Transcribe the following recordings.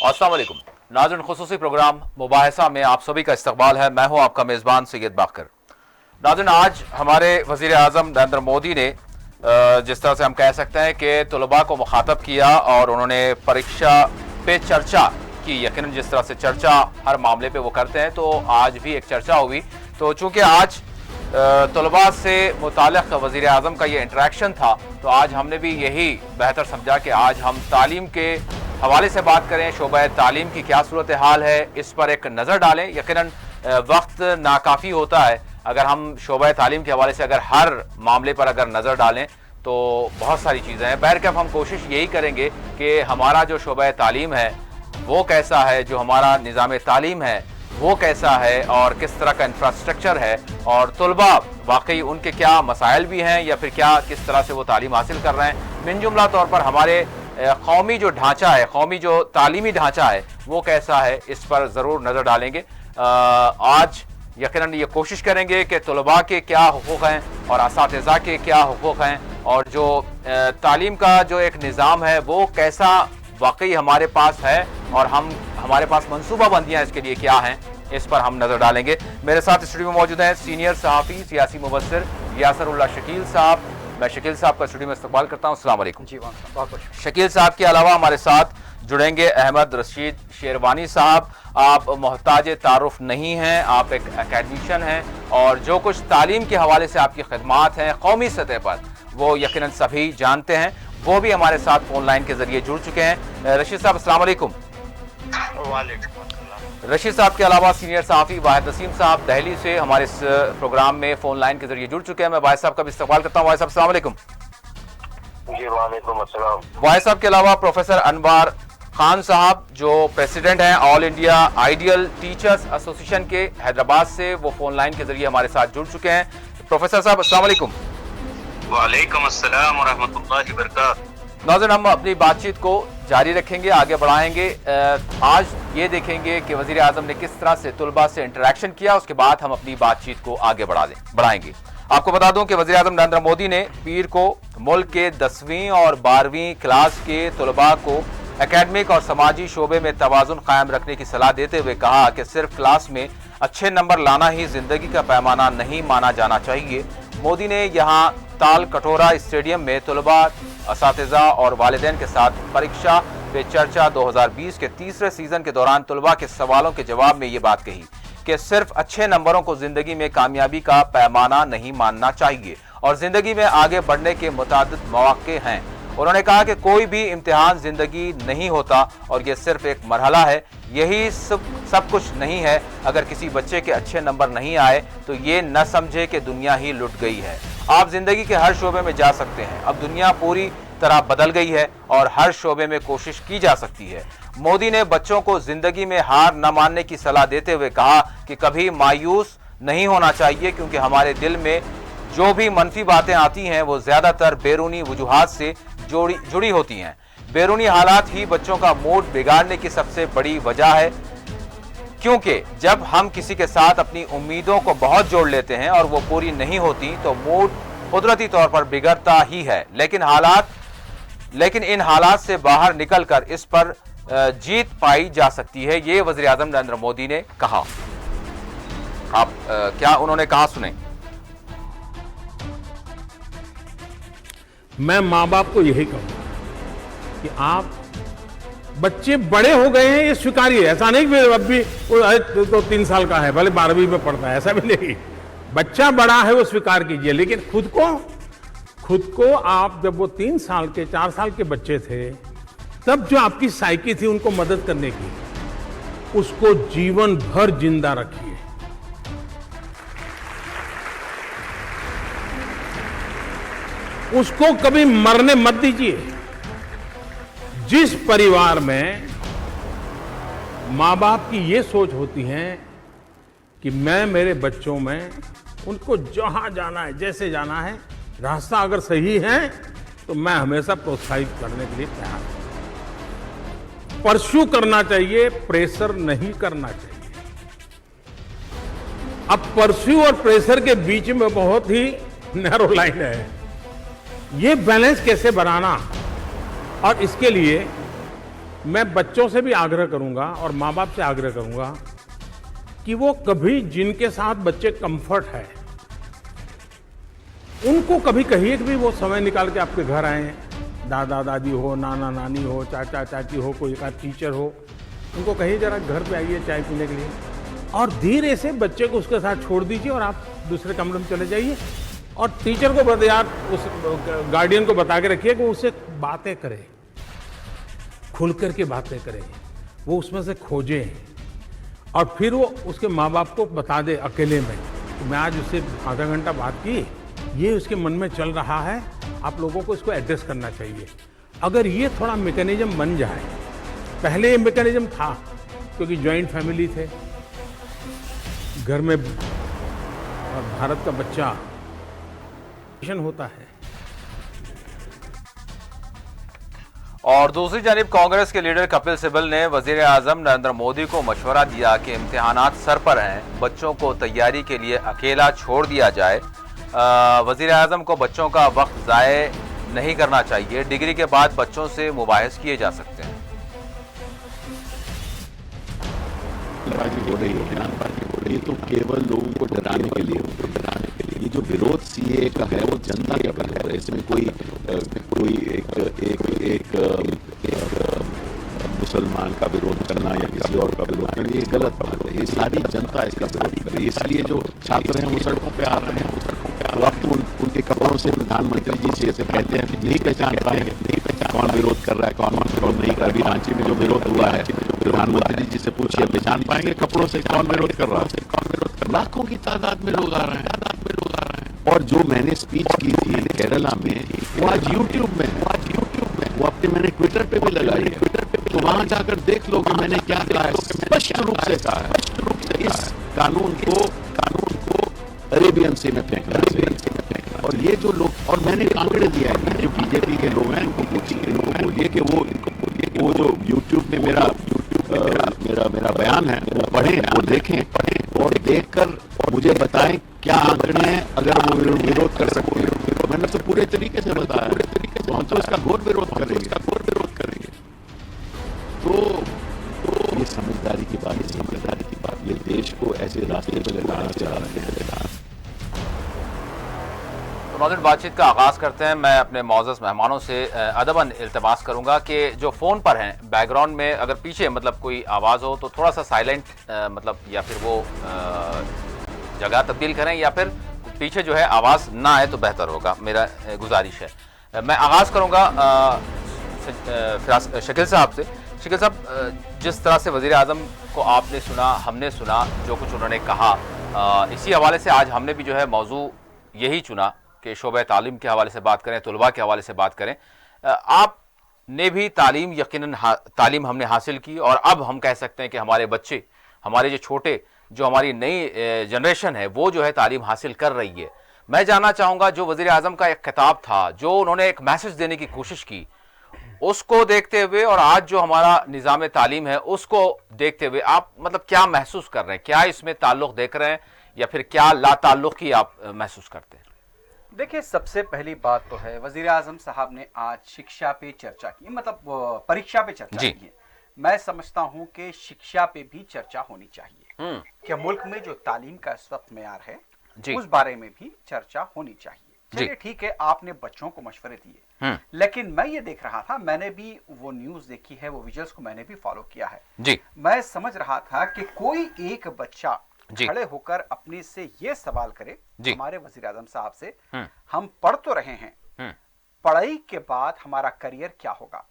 अस्सलाम वालेकुम नाज़रीन, खुसूसी प्रोग्राम मुबाहिसा में आप सभी का इस्तकबाल है। मैं हूं आपका मेज़बान सैयद बाकर। नाज़रीन, आज हमारे वज़ीर आज़म नरेंद्र मोदी ने जिस तरह से हम कह सकते हैं कि तलबा को मुखातब किया और उन्होंने परीक्षा पे चर्चा की। यकीनन जिस तरह से चर्चा हर मामले पे वो करते हैं, तो आज भी एक चर्चा हुई। तो चूँकि आज तलबा से मुताल्लिक़ वज़ीर आज़म का ये इंटरेक्शन था, तो आज हमने भी यही बेहतर समझा कि आज हम तालीम के हवाले से बात करें। शोबा तालीम की क्या सूरत हाल है, इस पर एक नज़र डालें। यकीनन वक्त नाकाफ़ी होता है, अगर हम शोबा तालीम के हवाले से अगर हर मामले पर अगर नज़र डालें तो बहुत सारी चीज़ें हैं। बहरकैफ हम कोशिश यही करेंगे कि हमारा जो शोबा तालीम है वो कैसा है, जो हमारा निज़ाम तालीम है वो कैसा है और किस तरह का इंफ्रास्ट्रक्चर है, और तलबा वाकई उनके क्या मसाइल भी हैं या फिर क्या किस तरह से वो तालीम हासिल कर रहे हैं। मिन जुमला तौर पर हमारे कौमी जो ढांचा है, कौमी जो तालीमी ढांचा है वो कैसा है, इस पर ज़रूर नज़र डालेंगे। आज यकीनन ये कोशिश करेंगे कि तलबा के क्या हुकूक़ हैं और असातिज़ा के क्या हुकूक़ हैं, और जो तालीम का जो एक निज़ाम है वो कैसा वाकई हमारे पास है और हमारे पास मनसूबा बंदियाँ इसके लिए क्या हैं, इस पर हम नज़र डालेंगे। मेरे साथ स्टूडियो में मौजूद हैं सीनियर सहाफ़ी सियासी मुबस्सिर यासरुल्लाह शकील साहब। मैं शकील साहब का स्टूडियो में इस्तकबाल करता हूँ। अस्सलाम वालेकुम। जी बहुत शकील साहब के अलावा हमारे साथ जुड़ेंगे अहमद रशीद शेरवानी साहब। आप मोहताज तारुफ नहीं हैं, आप एक एकेडमिशियन हैं और जो कुछ तालीम के हवाले से आपकी खिदमात हैं कौमी सतह पर वो यकीनन सभी जानते हैं। वो भी हमारे साथ फ़ोन लाइन के ज़रिए जुड़ चुके हैं। रशीद साहब अस्सलाम वालेकुम। रशीद साहब के अलावा सीनियर सहाफ़ी वाहिद नसीम साहब दिल्ली से हमारे इस प्रोग्राम में फ़ोन लाइन के ज़रिए जुड़ चुके हैं। मैं वाहिद साहब का भी इस्तकबाल करता हूँ। वाहिद साहब अस्सलाम वालेकुम। जी वालेकुम अस्सलाम। वाहिद साहब के अलावा प्रोफेसर अनवार खान साहब जो प्रेसिडेंट हैं all India ideal teachers association के हैदराबाद से, वो फ़ोन लाइन के ज़रिए हमारे साथ जुड़ चुके हैं। प्रोफेसर साहब अस्सलाम वालेकुम। वालेकुम अस्सलाम व रहमतुल्लाहि व बरकातहू। नाज़रीन, हम अपनी बातचीत को जारी रखेंगे, आगे बढ़ाएंगे। आज ये देखेंगे कि वज़ीर आज़म ने किस तरह से तलबा से इंटरेक्शन किया, उसके बाद हम अपनी बातचीत को आगे बढ़ाएंगे। आपको बता दूं कि वज़ीर आज़म नरेंद्र मोदी ने पीर को मुल्क के 10वीं और 12वीं क्लास के तलबा को एकेडमिक और समाजी शोबे में तवाज़ुन कायम रखने की सलाह देते हुए कहा कि सिर्फ क्लास में अच्छे नंबर लाना ही ज़िंदगी का पैमाना नहीं माना जाना चाहिए। मोदी ने यहाँ ताल कटोरा स्टेडियम में तलबा, असातिज़ा और वालिदैन के साथ परीक्षा पे चर्चा 2020 के तीसरे सीज़न के दौरान तलबा के सवालों के जवाब में ये बात कही कि सिर्फ अच्छे नंबरों को ज़िंदगी में कामयाबी का पैमाना नहीं मानना चाहिए और ज़िंदगी में आगे बढ़ने के मुतादिद मौक़े हैं। उन्होंने कहा कि कोई भी इम्तिहान ज़िंदगी नहीं होता और ये सिर्फ एक मरहला है, यही सब कुछ नहीं है। अगर किसी बच्चे के अच्छे नंबर नहीं आए तो ये न समझे कि दुनिया ही लुट गई है। आप ज़िंदगी के हर शोबे में जा सकते हैं, अब दुनिया पूरी तरह बदल गई है और हर शोबे में कोशिश की जा सकती है। मोदी ने बच्चों को ज़िंदगी में हार न मानने की सलाह देते हुए कहा कि कभी मायूस नहीं होना चाहिए, क्योंकि हमारे दिल में जो भी मनफी बातें आती हैं वो ज़्यादातर बैरूनी वजूहात से जुड़ी होती हैं। बैरूनी हालात ही बच्चों का मूड बिगाड़ने की सबसे बड़ी वजह है, क्योंकि जब हम किसी के साथ अपनी उम्मीदों को बहुत जोड़ लेते हैं और वो पूरी नहीं होती तो मूड कुदरती तौर पर बिगड़ता ही है। लेकिन इन हालात से बाहर निकलकर इस पर जीत पाई जा सकती है, ये वज़ीर आज़म नरेंद्र मोदी ने कहा। आप क्या उन्होंने कहा सुने। मैं माँ बाप को यही कहूँगा कि आप बच्चे बड़े हो गए हैं ये स्वीकारिए। ऐसा नहीं कि अब भी तो 3 साल का है, भले 12वीं में पढ़ता है, ऐसा भी नहीं। बच्चा बड़ा है वो स्वीकार कीजिए, लेकिन खुद को आप जब वो 3 साल के 4 साल के बच्चे थे तब जो आपकी साइकी थी उनको मदद करने की, उसको जीवन भर जिंदा रखिए। उसको कभी मरने मत दीजिए। जिस परिवार में माँ बाप की ये सोच होती है कि मैं मेरे बच्चों में उनको जहाँ जाना है, जैसे जाना है, रास्ता अगर सही है तो मैं हमेशा प्रोत्साहित करने के लिए तैयार हूं। परस्यू करना चाहिए, प्रेशर नहीं करना चाहिए। अब परस्यू और प्रेशर के बीच में बहुत ही नैरो लाइन है। ये बैलेंस कैसे बनाना, और इसके लिए मैं बच्चों से भी आग्रह करूंगा और माँ बाप से आग्रह करूंगा कि वो कभी जिनके साथ बच्चे कंफर्ट है उनको कभी कहिए कि भी वो समय निकाल के आपके घर आए, दादा दादी हो, नाना नानी हो, चाचा चाची हो, कोई एक टीचर हो, उनको कहिए जरा घर पे आइए चाय पीने के लिए, और धीरे से बच्चे को उसके साथ छोड़ दीजिए और आप दूसरे कमरे में चले जाइए और टीचर को बता, यार उस गार्डियन को बता के रखिए कि उससे बातें करे, खुल कर के बातें करें, वो उसमें से खोजें और फिर वो उसके माँ बाप को बता दे अकेले में कि मैं आज उससे आधा घंटा बात की, ये उसके मन में चल रहा है, आप लोगों को इसको एड्रेस करना चाहिए। अगर ये थोड़ा मैकेनिज्म बन जाए, पहले ये मैकेनिज्म था क्योंकि जॉइंट फैमिली थे, घर में भारत का बच्चा होता है। और दूसरी जानिब कांग्रेस के लीडर कपिल सिब्बल ने वजीर आजम नरेंद्र मोदी को मशवरा दिया कि इम्तिहानात सर पर हैं, बच्चों को तैयारी के लिए अकेला छोड़ दिया जाए। वजीर आजम को बच्चों का वक्त ज़ाय नहीं करना चाहिए, डिग्री के बाद बच्चों से मुबाहिस किए जा सकते हैं। ये तो केवल लोगों को डराने के लिए, ये जो विरोध सीए का है वो जनता का विरोध है। इसमें कोई एक मुसलमान का विरोध करना या किसी और का विरोध करना, ये गलत बात है। ये सारी जनता इसका विरोध कर रही है। इसलिए जो छात्र हैं वो सड़कों पे आ रहे हैं, तो आप उनके कपड़ों से प्रधानमंत्री जी से कहते हैं नहीं पहचान पाएंगे, कौन विरोध कर रहा है, कौन विरोध नहीं कर रहा। अभी रांची में जो विरोध हुआ है, प्रधानमंत्री जी से पूछिए पहचान पाएंगे कपड़ों से कौन विरोध कर रहा है। लाखों की तादाद में लोग आ रहे हैं। और जो मैंने स्पीच की थी केरला में, वो आज यूट्यूब में, वो अपने मैंने ट्विटर पे भी लगाई है, तो वहां जाकर देख लो कि मैंने क्या कहा है। स्पष्ट रूप से कहा है इस कानून को अरेबियन सी में फेंकना चाहिए। और ये जो लोग, और मैंने आंकड़े दिया है, जो बीजेपी के लोग हैं इनको बोलिए कि वो जो यूट्यूब में मेरा बयान है वो पढ़ें, वो देखें और देखकर मुझे बताएं क्या आंकड़े हैं, अगर वो विरोध कर सकते हैं। मैंने तो पूरे तरीके से बताया, तो हम तो इसका घोर विरोध करेंगे। तो ये समझदारी की बात, ये देश को ऐसे रास्ते पे लगाना चाह रहे हैं। नाज़रीन, बातचीत का आगाज़ करते हैं। मैं अपने मौजूद मेहमानों से अदबन इल्तमास करूंगा कि जो फ़ोन पर हैं बैकग्राउंड में अगर पीछे मतलब कोई आवाज़ हो तो थोड़ा सा साइलेंट मतलब या फिर वो जगह तब्दील करें या फिर पीछे जो है आवाज़ ना आए तो बेहतर होगा, मेरा गुजारिश है। मैं आगाज़ करूंगा शकील साहब से। शकील साहब, जिस तरह से वज़ीर आज़म को आपने सुना, हमने सुना जो कुछ उन्होंने कहा, इसी हवाले से आज हमने भी जो है मौजू यही चुना कि शोबे तालीम के हवाले से बात करें, तुलबा के हवाले से बात करें। आपने भी तालीम यकीनन तालीम हमने हासिल की और अब हम कह सकते हैं कि हमारे बच्चे, हमारे जो छोटे, जो हमारी नई जनरेशन है वो जो है तालीम हासिल कर रही है। मैं जानना चाहूँगा जो वज़ीर आज़म का एक खिताब था, जो उन्होंने एक मैसेज देने की कोशिश की, उसको देखते हुए और आज जो हमारा निज़ाम तालीम है उसको देखते हुए आप मतलब क्या महसूस कर रहे हैं? क्या इसमें ताल्लुक़ देख रहे हैं या फिर क्या ला ताल्लुक़ी आप महसूस करते हैं? देखिए, सबसे पहली बात तो है वजीर आजम साहब ने आज शिक्षा पे चर्चा की, मतलब परीक्षा पे चर्चा की है। मैं समझता हूं कि शिक्षा पे भी चर्चा होनी चाहिए कि मुल्क में जो तालीम का इस वक्त मेयार है उस बारे में भी चर्चा होनी चाहिए। चलिए ठीक है, आपने बच्चों को मशवरे दिए, लेकिन मैं ये देख रहा था, मैंने भी वो न्यूज देखी है, वो विजुअल्स को मैंने भी फॉलो किया है। मैं समझ रहा था कि कोई एक बच्चा खड़े होकर अपने से ये सवाल करे हमारे वजीर आजम साहब से, हम पढ़ तो रहे हैं, पढ़ाई के बाद हमारा करियर क्या होगा,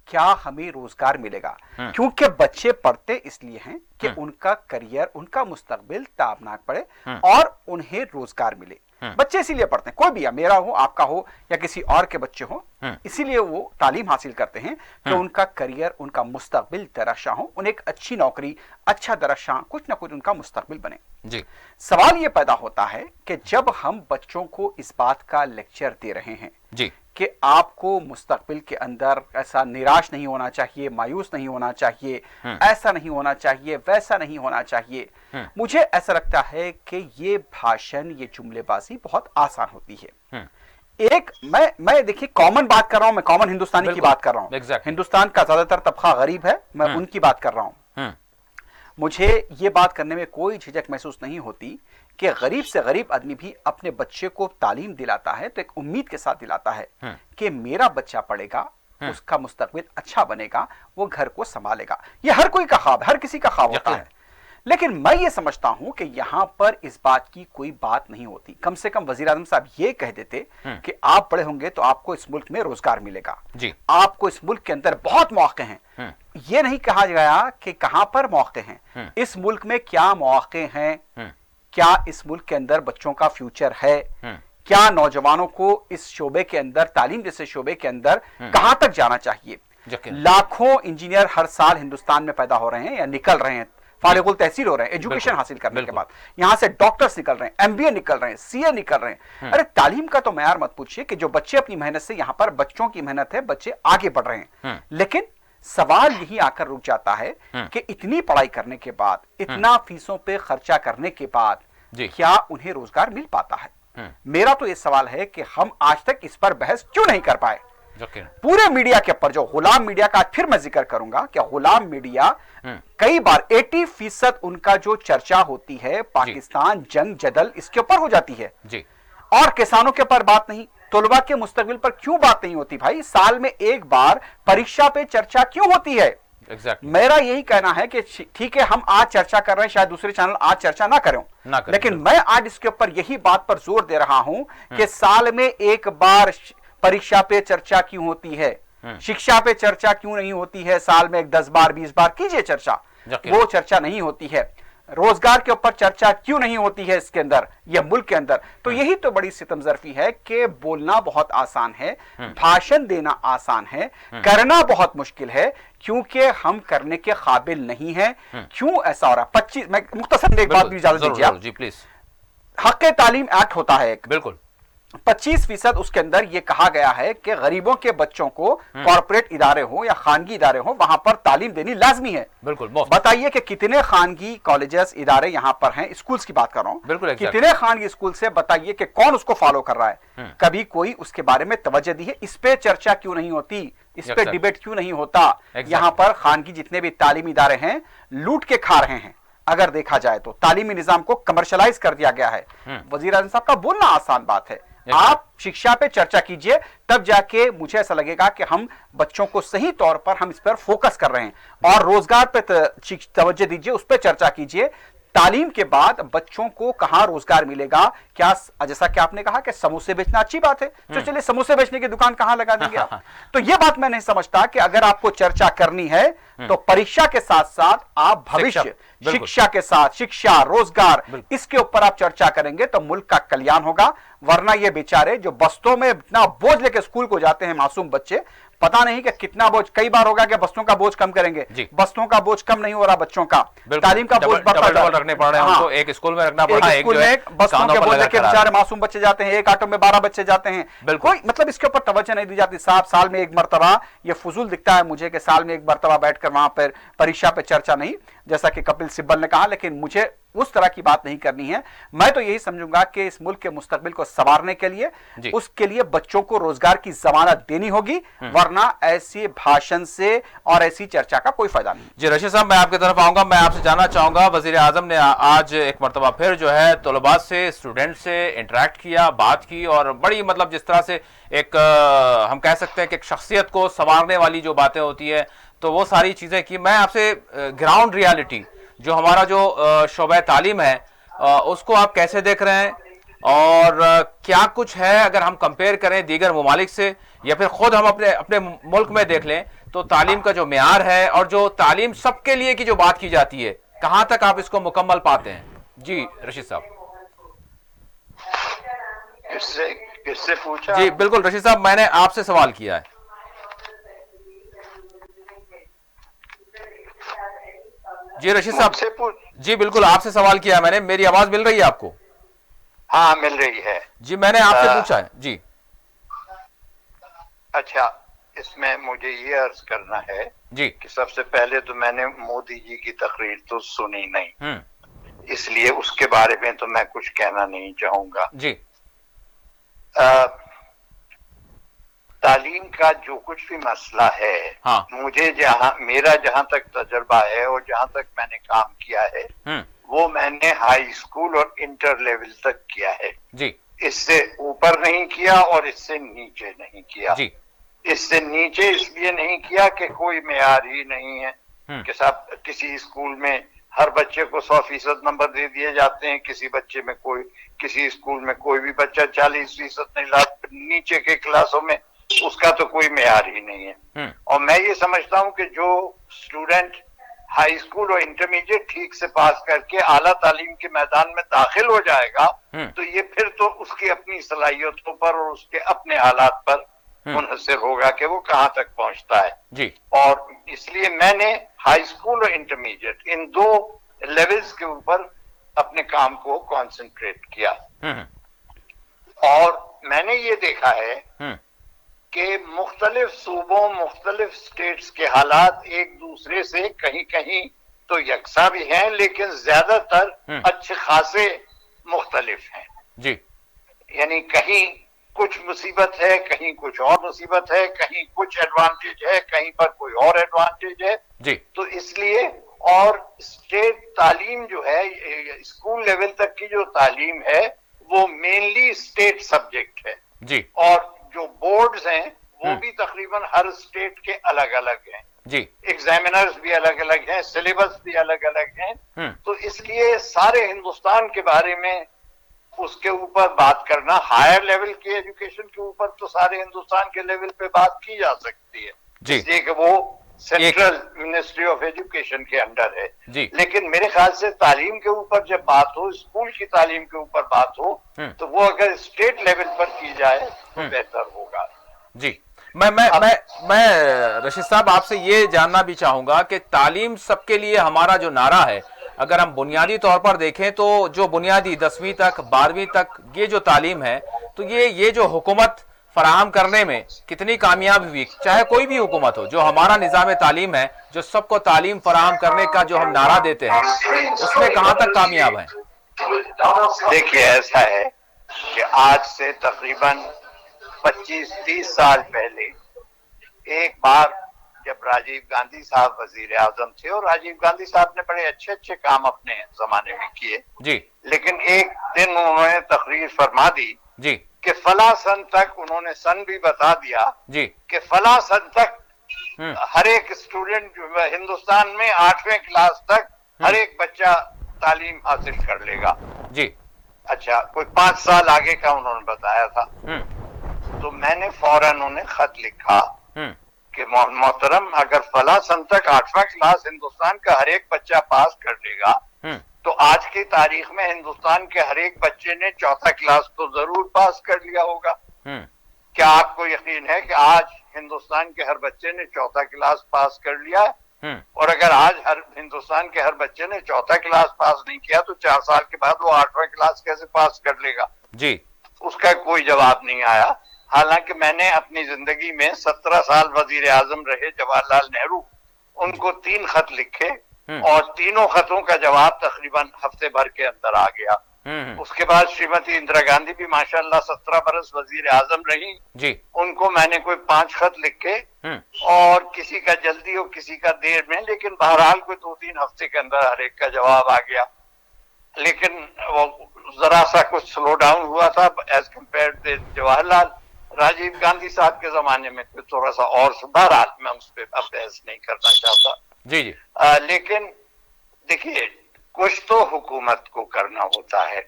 क्या हमें रोजगार मिलेगा? क्योंकि बच्चे पढ़ते इसलिए हैं कि उनका करियर, उनका मुस्तकबिल ताबनाक पड़े और उन्हें रोजगार मिले। बच्चे इसीलिए पढ़ते हैं, कोई भी, या मेरा हो, आपका हो या किसी और के बच्चे हो, इसीलिए वो तालीम हासिल करते हैं कि उनका करियर, उनका मुस्तकबिल दरअशा हो, उन्हें एक अच्छी नौकरी, अच्छा दरअशा कुछ ना कुछ उनका मुस्तकबिल बने। सवाल ये पैदा होता है कि जब हम बच्चों को इस बात का लेक्चर दे रहे हैं कि आपको मुस्तकबिल के अंदर ऐसा निराश नहीं होना चाहिए, मायूस नहीं होना चाहिए, ऐसा नहीं होना चाहिए, वैसा नहीं होना चाहिए, मुझे ऐसा लगता है कि ये भाषण, ये जुमलेबाजी बहुत आसान होती है। ایک میں دیکھیے کامن بات کر رہا ہوں, میں کامن ہندوستانی کی بات کر رہا ہوں. ہندوستان کا زیادہ تر طبقہ غریب ہے, میں ان کی بات کر رہا ہوں. مجھے یہ بات کرنے میں کوئی جھجک محسوس نہیں ہوتی کہ غریب سے غریب آدمی بھی اپنے بچے کو تعلیم دلاتا ہے تو ایک امید کے ساتھ دلاتا ہے کہ میرا بچہ پڑھے گا, اس کا مستقبل اچھا بنے گا, وہ گھر کو سنبھالے گا. یہ ہر کوئی کا خواب ہے, ہر کسی کا خواب ہوتا ہے. لیکن میں یہ سمجھتا ہوں کہ یہاں پر اس بات کی کوئی بات نہیں ہوتی. کم سے کم وزیر اعظم صاحب یہ کہہ دیتے کہ آپ بڑے ہوں گے تو آپ کو اس ملک میں روزگار ملے گا, آپ کو اس ملک کے اندر بہت مواقع ہیں. یہ نہیں کہا گیا کہ کہاں پر مواقع ہیں, اس ملک میں کیا مواقع ہیں, کیا اس ملک کے اندر بچوں کا فیوچر ہے, کیا نوجوانوں کو اس شعبے کے اندر, تعلیم جیسے شعبے کے اندر کہاں تک جانا چاہیے. لاکھوں انجینئر ہر سال ہندوستان میں پیدا ہو رہے ہیں یا نکل رہے ہیں, فارغ التحصیل ہو رہے ہیں ایجوکیشن حاصل کرنے کے بعد. یہاں سے ڈاکٹرز نکل رہے ہیں, ایم بی اے نکل رہے ہیں, سی اے نکل رہے ہیں. ارے تعلیم کا تو معیار مت پوچھیے کہ جو بچے اپنی محنت سے, یہاں پر بچوں کی محنت ہے, بچے آگے بڑھ رہے ہیں. لیکن سوال یہی آ کر رک جاتا ہے کہ اتنی پڑھائی کرنے کے بعد, اتنا فیسوں پہ خرچہ کرنے کے بعد کیا انہیں روزگار مل پاتا ہے؟ میرا تو یہ سوال ہے کہ ہم آج تک اس پر بحث کیوں نہیں کر پائے. پورے میڈیا کے اوپر جو غلام میڈیا کا پھر میں ذکر کروں گا کہ غلام میڈیا کئی بار 80% ان کا جو چرچا ہوتی ہے پاکستان جنگ جدل اس کے اوپر ہو جاتی ہے, اور کسانوں کے اوپر بات نہیں, طلباء کے مستقبل پر کیوں بات نہیں ہوتی. بھائی سال میں ایک بار پریکشا پہ چرچا کیوں ہوتی ہے؟ میرا یہی کہنا ہے کہ ٹھیک ہے ہم آج چرچا کر رہے ہیں, شاید دوسرے چینل آج چرچا نہ کریں, لیکن میں آج اس کے اوپر یہی بات پر زور دے رہا ہوں کہ سال میں ایک بار پریکشا پہ چرچا کیوں ہوتی ہے, شکشا پہ چرچا کیوں نہیں ہوتی ہے, سال میں 10 بار 20 بار کیجئے چرچا, وہ چرچا نہیں ہوتی ہے. روزگار کے اوپر چرچا کیوں نہیں ہوتی ہے اس کے اندر, یہ ملک کے اندر. تو یہی تو بڑی ستم ظرفی ہے کہ بولنا بہت آسان ہے, بھاشن دینا آسان ہے, کرنا بہت مشکل ہے, کیونکہ ہم کرنے کے قابل نہیں ہیں. کیوں ایسا ہو رہا؟ 25 میں مختصر ایک بات بھی اجازت دیجیے. جی پلیز. حق تعلیم ایکٹ ہوتا ہے ایک, بالکل 25% اس کے اندر یہ کہا گیا ہے کہ غریبوں کے بچوں کو کارپوریٹ ادارے ہوں یا خانگی ادارے ہوں وہاں پر تعلیم دینی لازمی ہے. بالکل. بتائیے کہ کتنے خانگی کالجز ادارے یہاں پر ہیں, اسکولز کی بات کر رہا ہوں, بالکل کتنے خانگی اسکول سے بتائیے کہ کون اس کو فالو کر رہا ہے. کبھی کوئی اس کے بارے میں توجہ دی ہے؟ اس پہ چرچا کیوں نہیں ہوتی, اس پہ ڈیبیٹ کیوں نہیں ہوتا؟ یہاں پر خانگی جتنے بھی تعلیمی ادارے ہیں لوٹ کے کھا رہے ہیں. اگر دیکھا جائے تو تعلیمی نظام کو کمرشلائز کر دیا گیا ہے. وزیر اعظم صاحب کا بولنا آسان بات ہے, آپ شکشا پہ چرچا کیجئے, تب جا کے مجھے ایسا لگے گا کہ ہم بچوں کو صحیح طور پر ہم اس پر فوکس کر رہے ہیں. اور روزگار پہ توجہ دیجئے, اس پہ چرچا کیجئے. تعلیم کے بعد بچوں کو کہاں روزگار ملے گا؟ کیا جیسا کہ آپ نے کہا کہ سموسے بیچنا اچھی بات ہے, تو چلیے سموسے بیچنے کی دکان کہاں لگا دیں گے آپ؟ تو یہ بات میں نہیں سمجھتا کہ اگر آپ کو چرچا کرنی ہے تو پریکشا کے ساتھ ساتھ آپ بھوشیہ, شکشا کے ساتھ, شکشا, روزگار, اس کے اوپر آپ چرچا کریں گے تو ملک کا کلیان ہوگا. ورنہ یہ بیچارے جو بستوں میں اتنا بوجھ لے کے اسکول کو جاتے ہیں معصوم بچے, پتا نہیں کہ کتنا بوجھ, کئی بار ہوگا کہ بستوں کا بوجھ کم کریں گے, بستوں کا بوجھ کم نہیں ہو رہا, بچوں کا تعلیم کا بوجھ بڑھتا جا رہا ہے. رکھنے پڑ رہے ہیں ان کو, ایک اسکول میں رکھنا پڑ رہا ہے, ایک جو ہے بستوں کے بوجھ لے کے بیچارے معصوم بچے جاتے ہیں, ایک آٹو میں 12 بچے جاتے ہیں. کوئی مطلب اس کے اوپر توجہ نہیں دی جاتی. صاحب سال میں ایک مرتبہ, یہ فضول دکھتا ہے مجھے کہ سال میں ایک مرتبہ بیٹھ کر وہاں پر پریکشا پہ چرچا نہیں, جیسا کہ کپل سبل نے کہا, لیکن مجھے اس طرح کی بات نہیں کرنی ہے. میں تو یہی سمجھوں گا کہ اس ملک کے مستقبل کو سنوارنے کے لیے اس کے لیے بچوں کو روزگار کی ضمانت دینی ہوگی, ورنہ ایسی بھاشن سے اور ایسی چرچا کا کوئی فائدہ نہیں. جی رشید صاحب, میں آپ کی طرف آؤں گا. میں آپ سے جاننا چاہوں گا, وزیر اعظم نے آج ایک مرتبہ پھر جو ہے طلباء سے, اسٹوڈنٹ سے انٹریکٹ کیا, بات کی, اور بڑی مطلب جس طرح سے ایک ہم کہہ سکتے ہیں کہ ایک شخصیت کو سنوارنے والی جو باتیں ہوتی ہے, تو وہ ساری چیزیں کی. میں آپ سے گراؤنڈ ریالٹی جو ہمارا جو شعبہ تعلیم ہے اس کو آپ کیسے دیکھ رہے ہیں, اور کیا کچھ ہے اگر ہم کمپیئر کریں دیگر ممالک سے, یا پھر خود ہم اپنے ملک میں دیکھ لیں تو تعلیم کا جو معیار ہے اور جو تعلیم سب کے لیے کی جو بات کی جاتی ہے, کہاں تک آپ اس کو مکمل پاتے ہیں؟ جی رشید صاحب. کس سے پوچھا؟ جی بالکل رشید صاحب, میں نے آپ سے سوال کیا ہے. جی رشید صاحب, جی بالکل آپ سے سوال کیا ہے میں نے. میری آواز مل رہی ہے آپ کو؟ ہاں مل رہی ہے. جی میں نے آپ سے پوچھا ہے. جی اچھا, اس میں مجھے یہ عرض کرنا ہے جی کہ سب سے پہلے تو میں نے مودی جی کی تقریر تو سنی نہیں, اس لیے اس کے بارے میں تو میں کچھ کہنا نہیں چاہوں گا. جی तालीम का जो कुछ भी मसला है, हाँ। मुझे मेरा जहां तक तजर्बा है और जहां तक मैंने काम किया है, वो मैंने हाई स्कूल और इंटर लेवल तक किया है जी। इससे ऊपर नहीं किया और इससे नीचे नहीं किया जी। इससे नीचे इसलिए नहीं किया कि कोई मेयार ही नहीं है कि साहब किसी स्कूल में हर बच्चे को 100% नंबर दे दिए जाते हैं, किसी स्कूल में कोई भी बच्चा 40% नहीं ला, नीचे के क्लासों में उसका तो कोई मेयार ही नहीं है। और मैं ये समझता हूं कि जो स्टूडेंट हाई स्कूल और इंटरमीडिएट ठीक से पास करके आला तालीम के मैदान में दाखिल हो जाएगा, तो ये फिर तो उसकी अपनी सलाहियतों पर और उसके अपने हालात पर मुनहसर होगा कि वो कहाँ तक पहुंचता है जी। और इसलिए मैंने हाई स्कूल और इंटरमीडिएट इन 2 लेवल्स के ऊपर अपने काम को कंसंट्रेट किया। और मैंने ये देखा है कि मुख्तलिफ सूबों, मुख्तलिफ स्टेट्स के हालात एक दूसरे से कहीं कहीं तो यकसा भी हैं, लेकिन ज्यादातर अच्छे खासे मुख्तलिफ हैं जी। यानी कहीं कुछ मुसीबत है, कहीं कुछ और मुसीबत है, कहीं कुछ एडवांटेज है, कहीं पर कोई और एडवांटेज है जी। तो इसलिए और स्टेट तालीम जो है, स्कूल लेवल तक की जो तालीम है वो मेनली स्टेट सब्जेक्ट है जी। और जो बोर्ड्स हैं वो भी तकरीबन हर स्टेट के अलग अलग हैं जी। एग्जामिनर्स भी अलग अलग हैं, सिलेबस भी अलग अलग हैं। तो इसलिए सारे हिंदुस्तान के बारे में उसके ऊपर बात करना, हायर लेवल की एजुकेशन के ऊपर तो सारे हिंदुस्तान के लेवल पे बात की जा सकती है जी। इसलिए कि वो सेंट्रल मिनिस्ट्री ऑफ एजुकेशन के अंडर है जी। लेकिन मेरे ख्याल से तालीम के ऊपर जब बात हो, स्कूल की तालीम के ऊपर बात हो, तो वो अगर स्टेट लेवल पर की जाए तो बेहतर होगा जी। मैं रशीद साहब आपसे ये जानना भी चाहूंगा कि तालीम सबके लिए हमारा जो नारा है, अगर हम बुनियादी तौर पर देखें तो जो बुनियादी 10वीं तक 12वीं तक ये जो तालीम है, तो ये जो हुकूमत फराहम करने में कितनी कामयाब हुई, चाहे कोई भी हुकूमत हो, जो हमारा निज़ाम तालीम है, जो सबको तालीम फराहम करने का जो हम नारा देते हैं, उसमें कहाँ तक कामयाब है? देखिए ऐसा है कि आज से तकरीबन 25-30 साल पहले एक बार जब राजीव गांधी साहब वजीर आजम थे, और राजीव गांधी साहब ने बड़े अच्छे अच्छे काम अपने जमाने में किए जी। लेकिन एक दिन उन्होंने तकरीर फरमा दी जी कि फला सन तक, उन्होंने सन भी बता दिया जी कि फला सन तक हर एक स्टूडेंट हिंदुस्तान में 8वें क्लास तक हर एक बच्चा तालीम हासिल कर लेगा जी। अच्छा, कोई 5 साल आगे का उन्होंने बताया था। तो मैंने फौरन उन्हें खत लिखा कि मोहतरम, अगर फला सन तक 8वां क्लास हिंदुस्तान का हर एक बच्चा पास कर लेगा तो आज की तारीख में हिंदुस्तान के हर एक बच्चे ने 4था क्लास तो जरूर पास कर लिया होगा। क्या आपको यकीन है कि आज हिंदुस्तान के हर बच्चे ने 4था क्लास पास कर लिया है? और अगर आज हर हिंदुस्तान के हर बच्चे ने 4था क्लास पास नहीं किया तो 4 साल के बाद वो 8वां क्लास कैसे पास कर लेगा जी। उसका कोई जवाब नहीं आया। हालांकि मैंने अपनी जिंदगी में 17 साल वजीर आजम रहे जवाहरलाल नेहरू, उनको 3 खत लिखे और तीनों खतों का जवाब तकरीबन हफ्ते भर के अंदर आ गया। उसके बाद श्रीमती इंदिरा गांधी भी माशाल्लाह 17 बरस वजीर आजम रही जी। उनको मैंने कोई 5 खत लिखे और किसी का जल्दी और किसी का देर में, लेकिन बहरहाल कोई 2-3 हफ्ते के अंदर हर एक का जवाब आ गया। लेकिन वो जरा सा कुछ स्लो डाउन हुआ था as compare to Jawaharlal. Rajiv Gandhi साहब के जमाने में थोड़ा सा और बहरहाल मैं उस पर अब बहस नहीं करना चाहता जी जी। लेकिन देखिए, कुछ तो हुकूमत को करना होता है,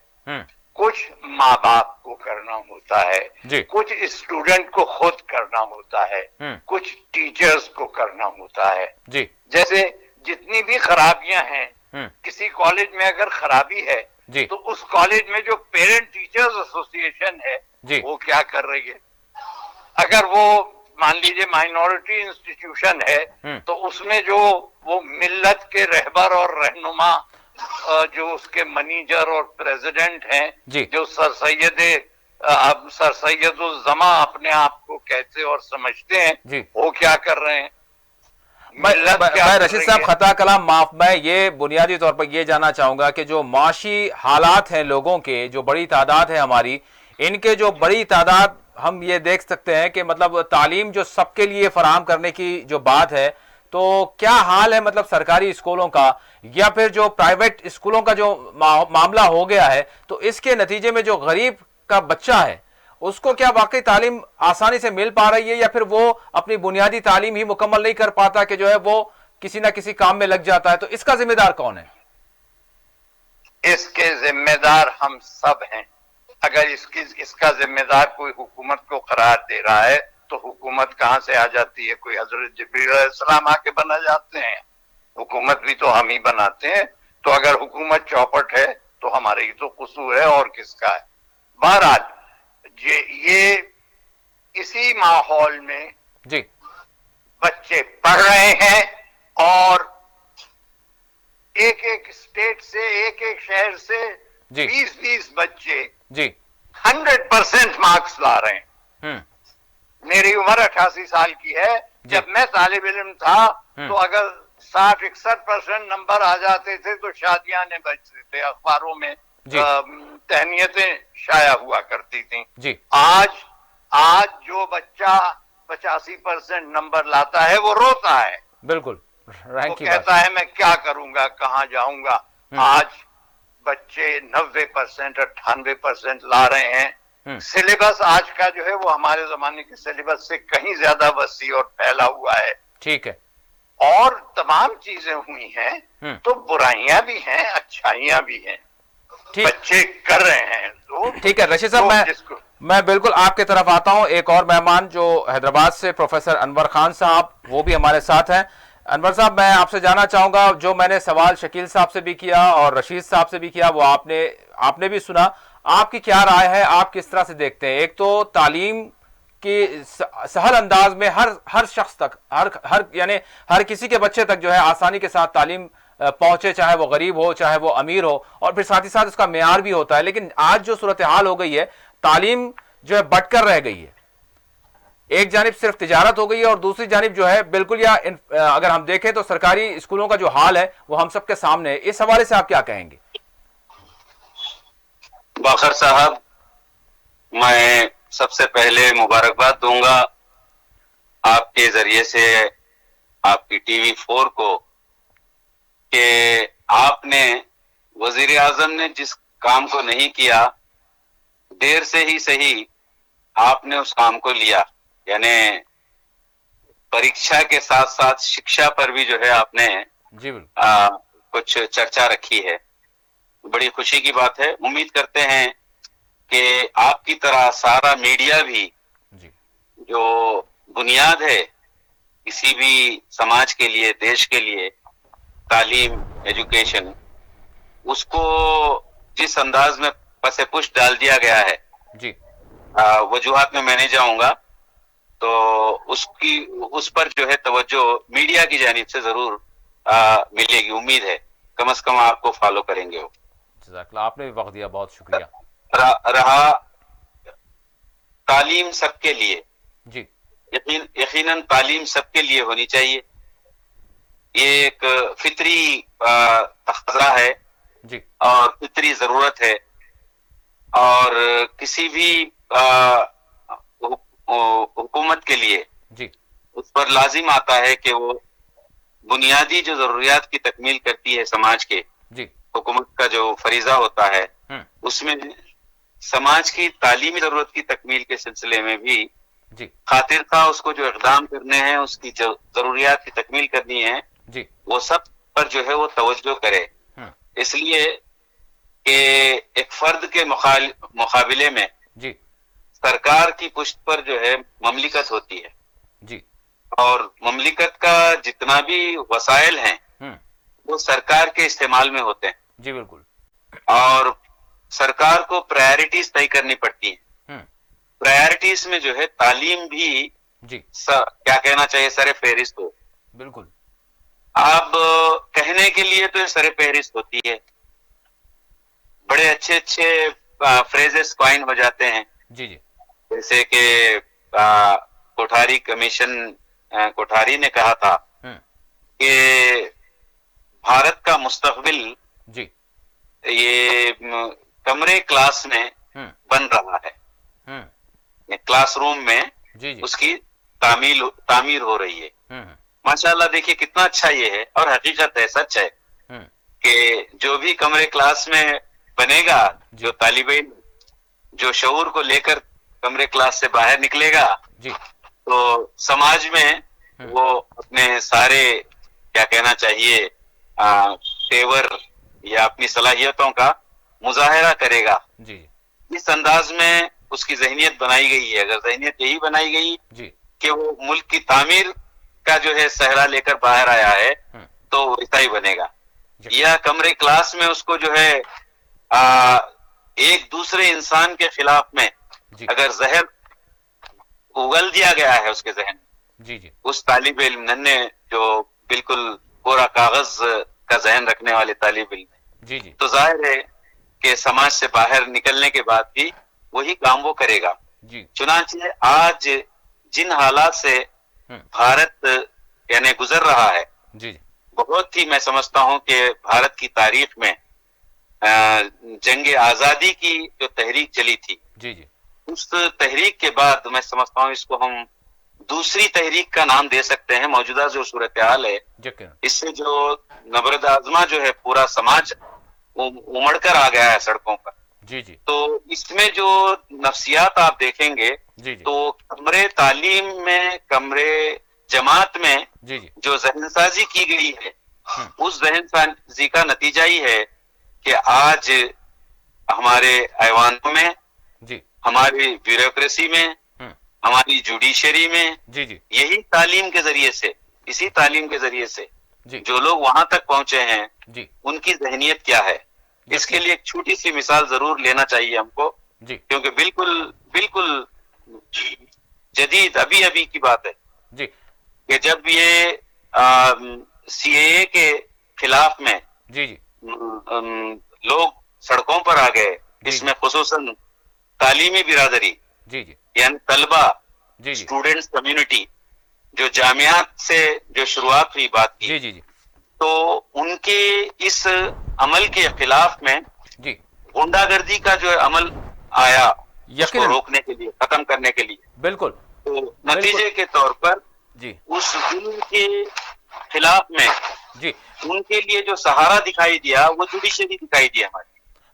कुछ माँ बाप को करना होता है जी। कुछ स्टूडेंट को खुद करना होता है, कुछ टीचर्स को करना होता है जी। जैसे जितनी भी खराबियां हैं, किसी कॉलेज में अगर खराबी है जी। तो उस कॉलेज में जो पेरेंट टीचर्स एसोसिएशन है जी। वो क्या कर रही है? अगर वो मान लीजिए माइनॉरिटी इंस्टीट्यूशन है तो उसमें जो वो मिल्लत के रहबर और रहनुमा जो उसके मैनेजर और प्रेसिडेंट हैं जी। जो सर सैयदुल जमा अपने आप को कहते और समझते हैं जी। वो क्या कर रहे हैं? मैं रशीद साहब खता कलाम माफ, मैं ये बुनियादी तौर पर ये जानना चाहूंगा कि जो माशी हालात हैं लोगों के, जो बड़ी तादाद है हमारी, इनके जो बड़ी तादाद ہم یہ دیکھ سکتے ہیں کہ مطلب تعلیم جو سب کے لیے فراہم کرنے کی جو بات ہے، تو کیا حال ہے مطلب سرکاری اسکولوں کا یا پھر جو پرائیویٹ اسکولوں کا جو معاملہ ہو گیا ہے، تو اس کے نتیجے میں جو غریب کا بچہ ہے اس کو کیا واقعی تعلیم آسانی سے مل پا رہی ہے، یا پھر وہ اپنی بنیادی تعلیم ہی مکمل نہیں کر پاتا کہ جو ہے وہ کسی نہ کسی کام میں لگ جاتا ہے؟ تو اس کا ذمہ دار کون ہے؟ اس کے ذمہ دار ہم سب ہیں. اگر اس کا ذمہ دار کوئی حکومت کو قرار دے رہا ہے تو حکومت کہاں سے آ جاتی ہے؟ کوئی حضرت جبریل علیہ السلام آ کے بنا جاتے ہیں؟ حکومت بھی تو ہم ہی بناتے ہیں. تو اگر حکومت چوپٹ ہے تو ہمارے ہی تو قصور ہے، اور کس کا ہے؟ بہرحال یہ اسی ماحول میں جی بچے پڑھ رہے ہیں، اور ایک ایک اسٹیٹ سے، ایک ایک شہر سے جی 20 بچے جی 100% مارکس لا رہے ہیں. میری عمر 88 سال کی ہے. جب میں طالب علم تھا تو اگر 60-61% نمبر آ جاتے تھے تو شادیاں نے بچتے تھے، اخباروں میں تہنیتیں شائع ہوا کرتی تھیں. جی آج جو بچہ 85% نمبر لاتا ہے وہ روتا ہے. بالکل وہ کہتا ہے میں کیا کروں گا، کہاں جاؤں گا. آج بچے 90% 98% لا رہے ہیں. سلیبس آج کا جو ہے وہ ہمارے زمانے کے سلیبس سے کہیں زیادہ وسیع اور پھیلا ہوا ہے. ٹھیک ہے. اور تمام چیزیں ہوئی ہیں تو برائیاں بھی ہیں، اچھائیاں بھی ہیں. بچے کر رہے ہیں. ٹھیک ہے رشید صاحب، میں بالکل آپ کی طرف آتا ہوں. ایک اور مہمان جو حیدرآباد سے پروفیسر انور خان صاحب، وہ بھی ہمارے ساتھ ہیں. انور صاحب، میں آپ سے جاننا چاہوں گا، جو میں نے سوال شکیل صاحب سے بھی کیا اور رشید صاحب سے بھی کیا، وہ آپ نے بھی سنا. آپ کی کیا رائے ہے؟ آپ کس طرح سے دیکھتے ہیں؟ ایک تو تعلیم کی سہل انداز میں ہر شخص تک، یعنی ہر کسی کے بچے تک جو ہے آسانی کے ساتھ تعلیم پہنچے، چاہے وہ غریب ہو چاہے وہ امیر ہو، اور پھر ساتھ ہی ساتھ اس کا معیار بھی ہوتا ہے. لیکن آج جو صورتحال ہو گئی ہے، تعلیم جو ہے بٹ کر رہ گئی ہے. ایک جانب صرف تجارت ہو گئی ہے، اور دوسری جانب جو ہے بالکل، یا اگر ہم دیکھیں تو سرکاری اسکولوں کا جو حال ہے وہ ہم سب کے سامنے ہے. اس حوالے سے آپ کیا کہیں گے؟ باخر صاحب، میں سب سے پہلے مبارکباد دوں گا آپ کے ذریعے سے آپ کی ٹی وی 4 کو، کہ آپ نے، وزیر اعظم نے جس کام کو نہیں کیا، دیر سے ہی صحیح آپ نے اس کام کو لیا. یعنی پریکشا کے ساتھ ساتھ شکشا پر بھی جو ہے آپ نے کچھ چرچا رکھی ہے. بڑی خوشی کی بات ہے. امید کرتے ہیں کہ آپ کی طرح سارا میڈیا بھی، جو بنیاد ہے کسی بھی سماج کے لیے، دیش کے لیے، تعلیم، ایجوکیشن، اس کو جس انداز میں پس پش ڈال دیا گیا ہے، وجوہات میں نہیں جاؤں گا، تو اس پر جو ہے توجہ میڈیا کی جانب سے ضرور ملے گی. امید ہے کم از کم آپ کو فالو کریں گے. وہ جزاک اللہ، آپ نے بھی وقت دیا، بہت شکریہ. رہا تعلیم سب کے لیے، جی یقیناً تعلیم سب کے لیے ہونی چاہیے. یہ ایک فطری تقاضا ہے اور فطری ضرورت ہے. اور کسی بھی حکومت کے لیے اس پر لازم آتا ہے کہ وہ بنیادی جو ضروریات کی تکمیل کرتی ہے سماج کے، حکومت کا جو فریضہ ہوتا ہے، اس میں سماج کی تعلیمی ضرورت کی تکمیل کے سلسلے میں بھی خاطر خواہ اس کو جو اقدام کرنے ہیں، اس کی جو ضروریات کی تکمیل کرنی ہے، وہ سب پر جو ہے وہ توجہ کرے. اس لیے کہ ایک فرد کے مقابلے میں سرکار کی پشت پر جو ہے مملکت ہوتی ہے، اور مملکت کا جتنا بھی وسائل ہیں وہ سرکار کے استعمال میں ہوتے ہیں. جی بالکل. اور سرکار کو پرائرٹیز طے کرنی پڑتی ہیں. پرائرٹیز میں جو ہے تعلیم بھی کیا کہنا چاہیے، سر فہرست ہو. بالکل. اب کہنے کے لیے تو سر فہرست ہوتی ہے، بڑے اچھے فریزز کوائن ہو جاتے ہیں. جیسے کہ کوٹھاری کمیشن، کوٹھاری نے کہا تھا کہ بھارت کا مستقبل یہ کمرے کلاس میں بن رہا ہے. क्लास रूम में जी जी उसकी तामीर हो रही है। माशाल्लाह, देखिए कितना अच्छा ये है और हकीकत है, सच है कि जो भी कमरे क्लास में बनेगा, जो तालिब इल्म जो शऊर को लेकर कमरे क्लास से बाहर निकलेगा जी तो समाज में वो अपने सारे क्या कहना चाहिए तेवर या अपनी सलाहियतों का मुजाहरा करेगा। जी इस अंदाज में उसकी ज़हनियत बनाई गई है। अगर ज़हनियत यही बनाई गई जी कि वो मुल्क की तामीर का जो है सहरा लेकर बाहर आया है तो वैसा ही बनेगा। या कमरे क्लास में उसको जो है एक दूसरे इंसान के खिलाफ में अगर जहर उगल दिया गया है उसके जहन में, जी जी उस तालिब इल्म नन्हे जो बिल्कुल पूरा कागज का जहन रखने वाले तालिब इल्म, जी जी तो जाहिर है कि समाज से बाहर निकलने के बाद भी वही काम वो करेगा। जी चुनांचे आज जिन हालात से भारत यानी गुजर रहा है, जी बहुत ही मैं समझता हूं कि भारत की तारीख में जंग आजादी की जो तहरीक चली थी, जी जी उस तहरीक के बाद मैं समझता हूं इसको हम दूसरी तहरीक का नाम दे सकते हैं। मौजूदा जो सूरत हाल है, इससे जो नबरद आजमा जो है पूरा समाज उमड़ कर आ गया है सड़कों पर। जी जी तो इसमें जो नफ्सियात आप देखेंगे जी जी तो कमरे तालीम में, कमरे जमात में जी जी जो जहनसाजी की गई है, उस जहनसाजी का नतीजा ही है कि आज हमारे ऐवानों में, जी हमारी ब्यूरोक्रेसी में, हमारी जुडिशरी में, जी जी यही तालीम के जरिए से, इसी तालीम के जरिए से जी जो लोग वहां तक पहुंचे हैं, जी उनकी जहनियत क्या है, इसके लिए एक छोटी सी मिसाल जरूर लेना चाहिए हमको, जी क्योंकि बिल्कुल बिल्कुल जदीद अभी अभी की बात है जी कि जब ये सीएए के खिलाफ में जी जी लोग सड़कों पर आ गए, इसमें खुसूसन तालीमी बिरादरी जी जी यानी तलबा, जी जी स्टूडेंट्स कम्युनिटी जो जामियात से जो शुरुआत हुई बात की, जी जी जी तो उनके इस अमल के खिलाफ में जी गुंडागर्दी का जो अमल आया उसको यकीनन रोकने के लिए, खत्म करने के लिए, बिल्कुल तो नतीजे के तौर पर जी उस जुल्म के खिलाफ में जी उनके लिए जो सहारा दिखाई दिया वो जुडिशरी दिखाई दिया हमारी।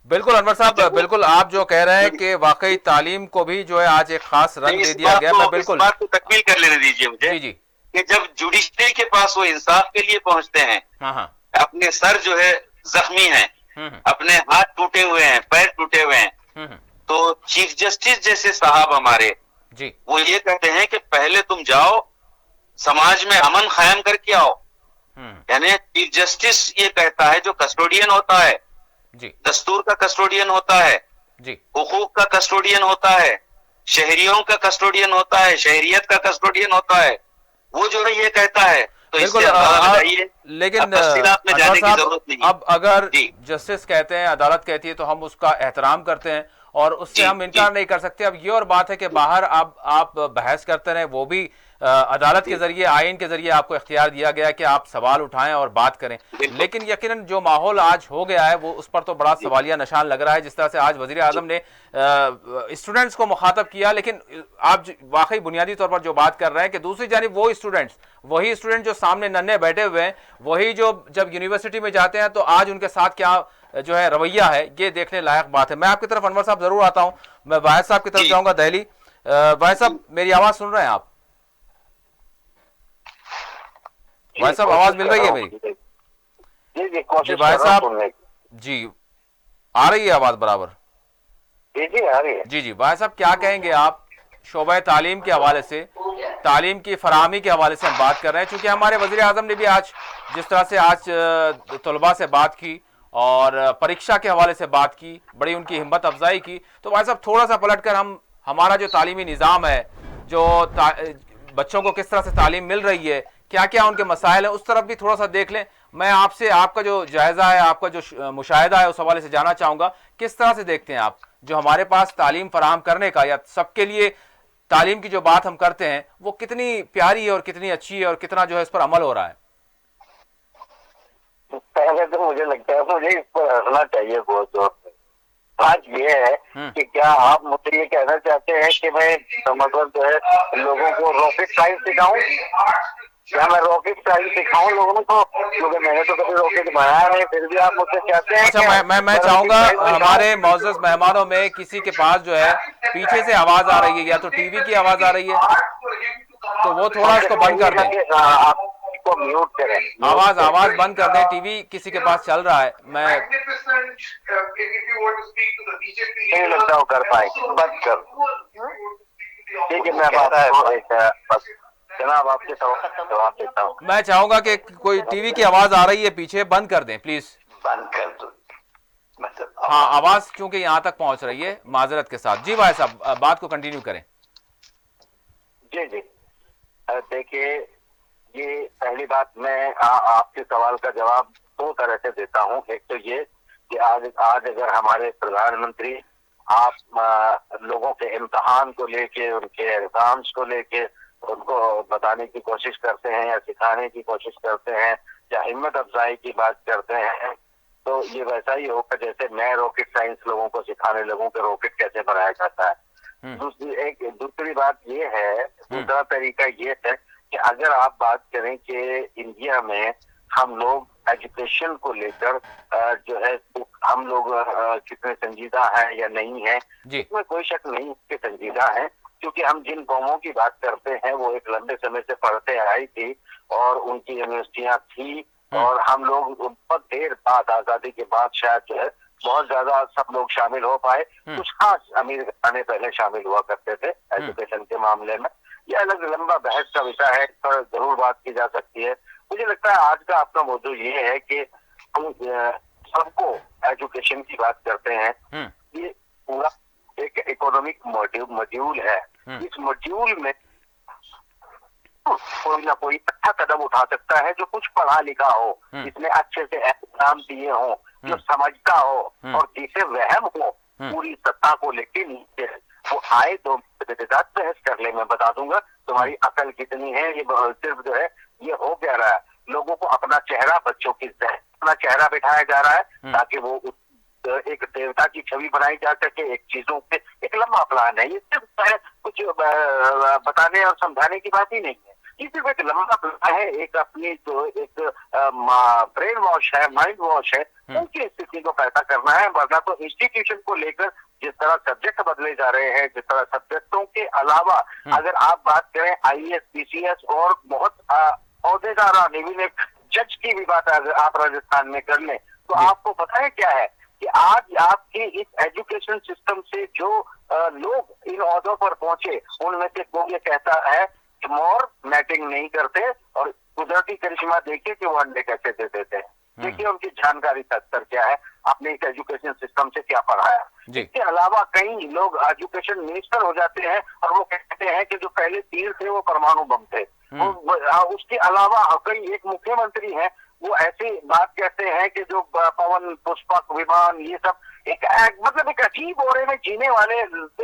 बिल्कुल अनवर साहब, बिल्कुल आप जो कह रहे हैं कि वाकई तालीम को भी जो है आज एक खास रंग दे दिया गया। मैं बिल्कुल इस बात को तकमील कर लेने दीजिए मुझे जी जी कि जब जुडिशरी के पास वो इंसाफ के लिए पहुंचते हैं, हाँ हाँ अपने सर जो है जख्मी हैं, अपने हाथ टूटे हुए हैं, पैर टूटे हुए हैं, तो चीफ जस्टिस जैसे साहब हमारे जी वो ये कहते हैं कि पहले तुम जाओ समाज में अमन कायम करके आओ। यानी चीफ जस्टिस ये कहता है, जो कस्टोडियन होता है, जी दस्तूर का कस्टोडियन होता है, जी हुकूक का कस्टोडियन होता है, शहरियों का कस्टोडियन होता है, शहरियत का कस्टोडियन होता है, वो जो है ये कहता है, तो बिल्कुल लेकिन में जाने की जरूरत नहीं। अब अगर जस्टिस कहते हैं, अदालत कहती है तो हम उसका एहतराम करते हैं और उससे हम इनकार नहीं कर सकते। अब ये और बात है कि बाहर आप बहस करते रहे, वो भी अदालत के जरिए, आइन के जरिए आपको इख्तियार दिया गया कि आप सवाल उठाएं और बात करें, लेकिन यकीनन जो माहौल आज हो गया है वो उस पर तो बड़ा सवालिया निशान लग रहा है। जिस तरह से आज वजीर आजम ने स्टूडेंट्स को मुखातब किया, लेकिन आप वाकई बुनियादी तौर पर जो बात कर रहे हैं कि दूसरी जानिब वो वही स्टूडेंट जो सामने नन्हे बैठे हुए हैं, वही जो जब यूनिवर्सिटी में जाते हैं तो आज उनके साथ क्या जो है रवैया है, ये देखने लायक बात है। मैं आपकी तरफ अनवर साहब जरूर आता हूं, मैं वाहिद साहब की तरफ जाऊंगा दिल्ली। वाहिद साहब मेरी आवाज सुन रहे हैं आप? भाई साहब आवाज मिल रही है मेरी? जी भाई साहब, जी आ रही है आवाज बराबर? जी आ रही है। जी जी भाई साहब, क्या कहेंगे आप शोबा तालीम के हवाले से, तालीम की फराहमी के हवाले से हम बात कर रहे हैं, चूंकि हमारे वजीर आजम ने भी आज जिस तरह से आज तलबा से बात की और परीक्षा के हवाले से बात की, बड़ी उनकी हिम्मत अफजाई की, तो भाई साहब थोड़ा सा पलट कर हम हमारा जो तालीमी निज़ाम है, जो बच्चों को किस तरह से तालीम मिल रही है, क्या क्या उनके मसाइल हैं, उस तरफ भी थोड़ा सा देख लें। मैं आपसे आपका जो जायजा है, आपका जो मुशाहिदा है, उस हवाले से जानना चाहूंगा किस तरह से देखते हैं आप जो हमारे पास तालीम फराहम करने का या सबके लिए तालीम की जो बात हम करते हैं वो कितनी प्यारी है और कितनी अच्छी है और कितना जो है इस पर अमल हो रहा है? पहले तो मुझे लगता है मुझे इस पर हंसना चाहिए बहुत जोर से, बात ये है कि क्या आप मुझसे ये कहना चाहते हैं कि मैं मतलब जो है लोगों को रॉकेट साइंस सिखाऊं? क्या मैं रॉकेट साइंस सिखाऊं लोगों को? क्योंकि मैंने तो कभी रॉकेट बनाया नहीं, फिर भी आप मुझसे कहते हैं। अच्छा, मैं चाहूंगा हमारे मौजूद मेहमानों में किसी के पास जो है पीछे से आवाज आ रही है, या तो टीवी की आवाज आ रही है, तो वो थोड़ा इसको बंद कर दें, आपको म्यूट करें, आवाज बंद कर दें। टीवी किसी के पास चल रहा है, मैं नहीं लगता हूँ कर पाएंगे, बंद कर। ठीक है, मैं जनाब आपके जवाब देता हूँ। मैं चाहूंगा कि कोई टीवी की आवाज आ रही है पीछे, बंद कर दें प्लीज, बंद कर दो। हाँ, आवाज क्योंकि यहाँ तक पहुंच रही है, माजरत के साथ। जी भाई साहब, बात को कंटिन्यू करें। जी जी, देखिए, ये पहली बात मैं आपके सवाल का जवाब दो तरह से देता हूँ। एक तो ये कि आज अगर हमारे प्रधानमंत्री आप लोगों के इम्तिहान को लेके, उनके एग्जाम्स को लेके उनको बताने की कोशिश करते हैं या सिखाने की कोशिश करते हैं या हिम्मत अफजाई की बात करते हैं, तो ये वैसा ही होगा जैसे मैं रॉकेट साइंस लोगों को सिखाने लगूं कि रॉकेट कैसे बनाया जाता है। दूसरी बात ये है, दूसरा तरीका ये है कि अगर आप बात करें कि इंडिया में हम लोग एजुकेशन को लेकर जो है हम लोग कितने संजीदा हैं या नहीं है, इसमें कोई शक नहीं कि संजीदा है, क्योंकि हम जिन कौमों की बात करते हैं वो एक लंबे समय से पढ़ते आई थी और उनकी यूनिवर्सिटियां थी, और हम लोग बहुत देर बाद, आजादी के बाद शायद जो है बहुत ज्यादा सब लोग शामिल हो पाए। कुछ खास अमीर घराने पहले शामिल हुआ करते थे एजुकेशन के मामले में। यह अलग लंबा बहस का विषय है, पर जरूर बात की जा सकती है। मुझे लगता है आज का आपका मौजू ये है कि हम सबको एजुकेशन की बात करते हैं। ये पूरा एक इकोनॉमिक मॉड्यूल है। इस मॉड्यूल में कोई ना कोई अच्छा कदम उठा सकता है जो कुछ पढ़ा लिखा हो, जिसने अच्छे से एग्जाम दिए हो, जो समझता हो और जिसे वहम हो पूरी सत्ता को लेके नीचे वो आए तो बहस कर ले। मैं बता दूंगा तुम्हारी अकल कितनी है। ये सिर्फ जो है ये हो क्या रहा है, लोगों को अपना चेहरा, बच्चों की अपना चेहरा बिठाया जा रहा है ताकि वो एक देवता की छवि बनाई जा सके। एक चीजों पे एक लंबा प्लान है, ये सिर्फ कुछ बताने और समझाने की बात ही नहीं है, ये सिर्फ एक लंबा प्लान है। एक अपनी जो एक ब्रेन वॉश है, माइंड वॉश है, उनकी स्थिति को पैदा करना है। वरना तो इंस्टीट्यूशन को लेकर जिस तरह सब्जेक्ट बदले जा रहे हैं, जिस तरह सब्जेक्टों के अलावा अगर आप बात करें IAS, PCS और बहुत औहदेदार इवन एक जज की भी बात अगर आप राजस्थान में कर लें, तो आपको पता है क्या है कि आज आपके इस एजुकेशन सिस्टम से जो लोग इन ओहदों पर पहुंचे, उनमें से कोई ये कहता है कि मोर मैटिंग नहीं करते, और कुदरती करिश्मा देखिए कि वो अंडे कैसे दे देते हैं। देखिए उनकी जानकारी का स्तर क्या है, आपने इस एजुकेशन सिस्टम से क्या पढ़ाया। इसके अलावा कई लोग एजुकेशन मिनिस्टर हो जाते हैं और वो कहते हैं कि जो पहले तीर थे वो परमाणु बम थे। उसके अलावा कई एक मुख्यमंत्री हैं, वो ऐसी बात कहते हैं कि जो पवन पुष्पक विमान ये सब एक मतलब एक अजीब ओरे में जीने वाले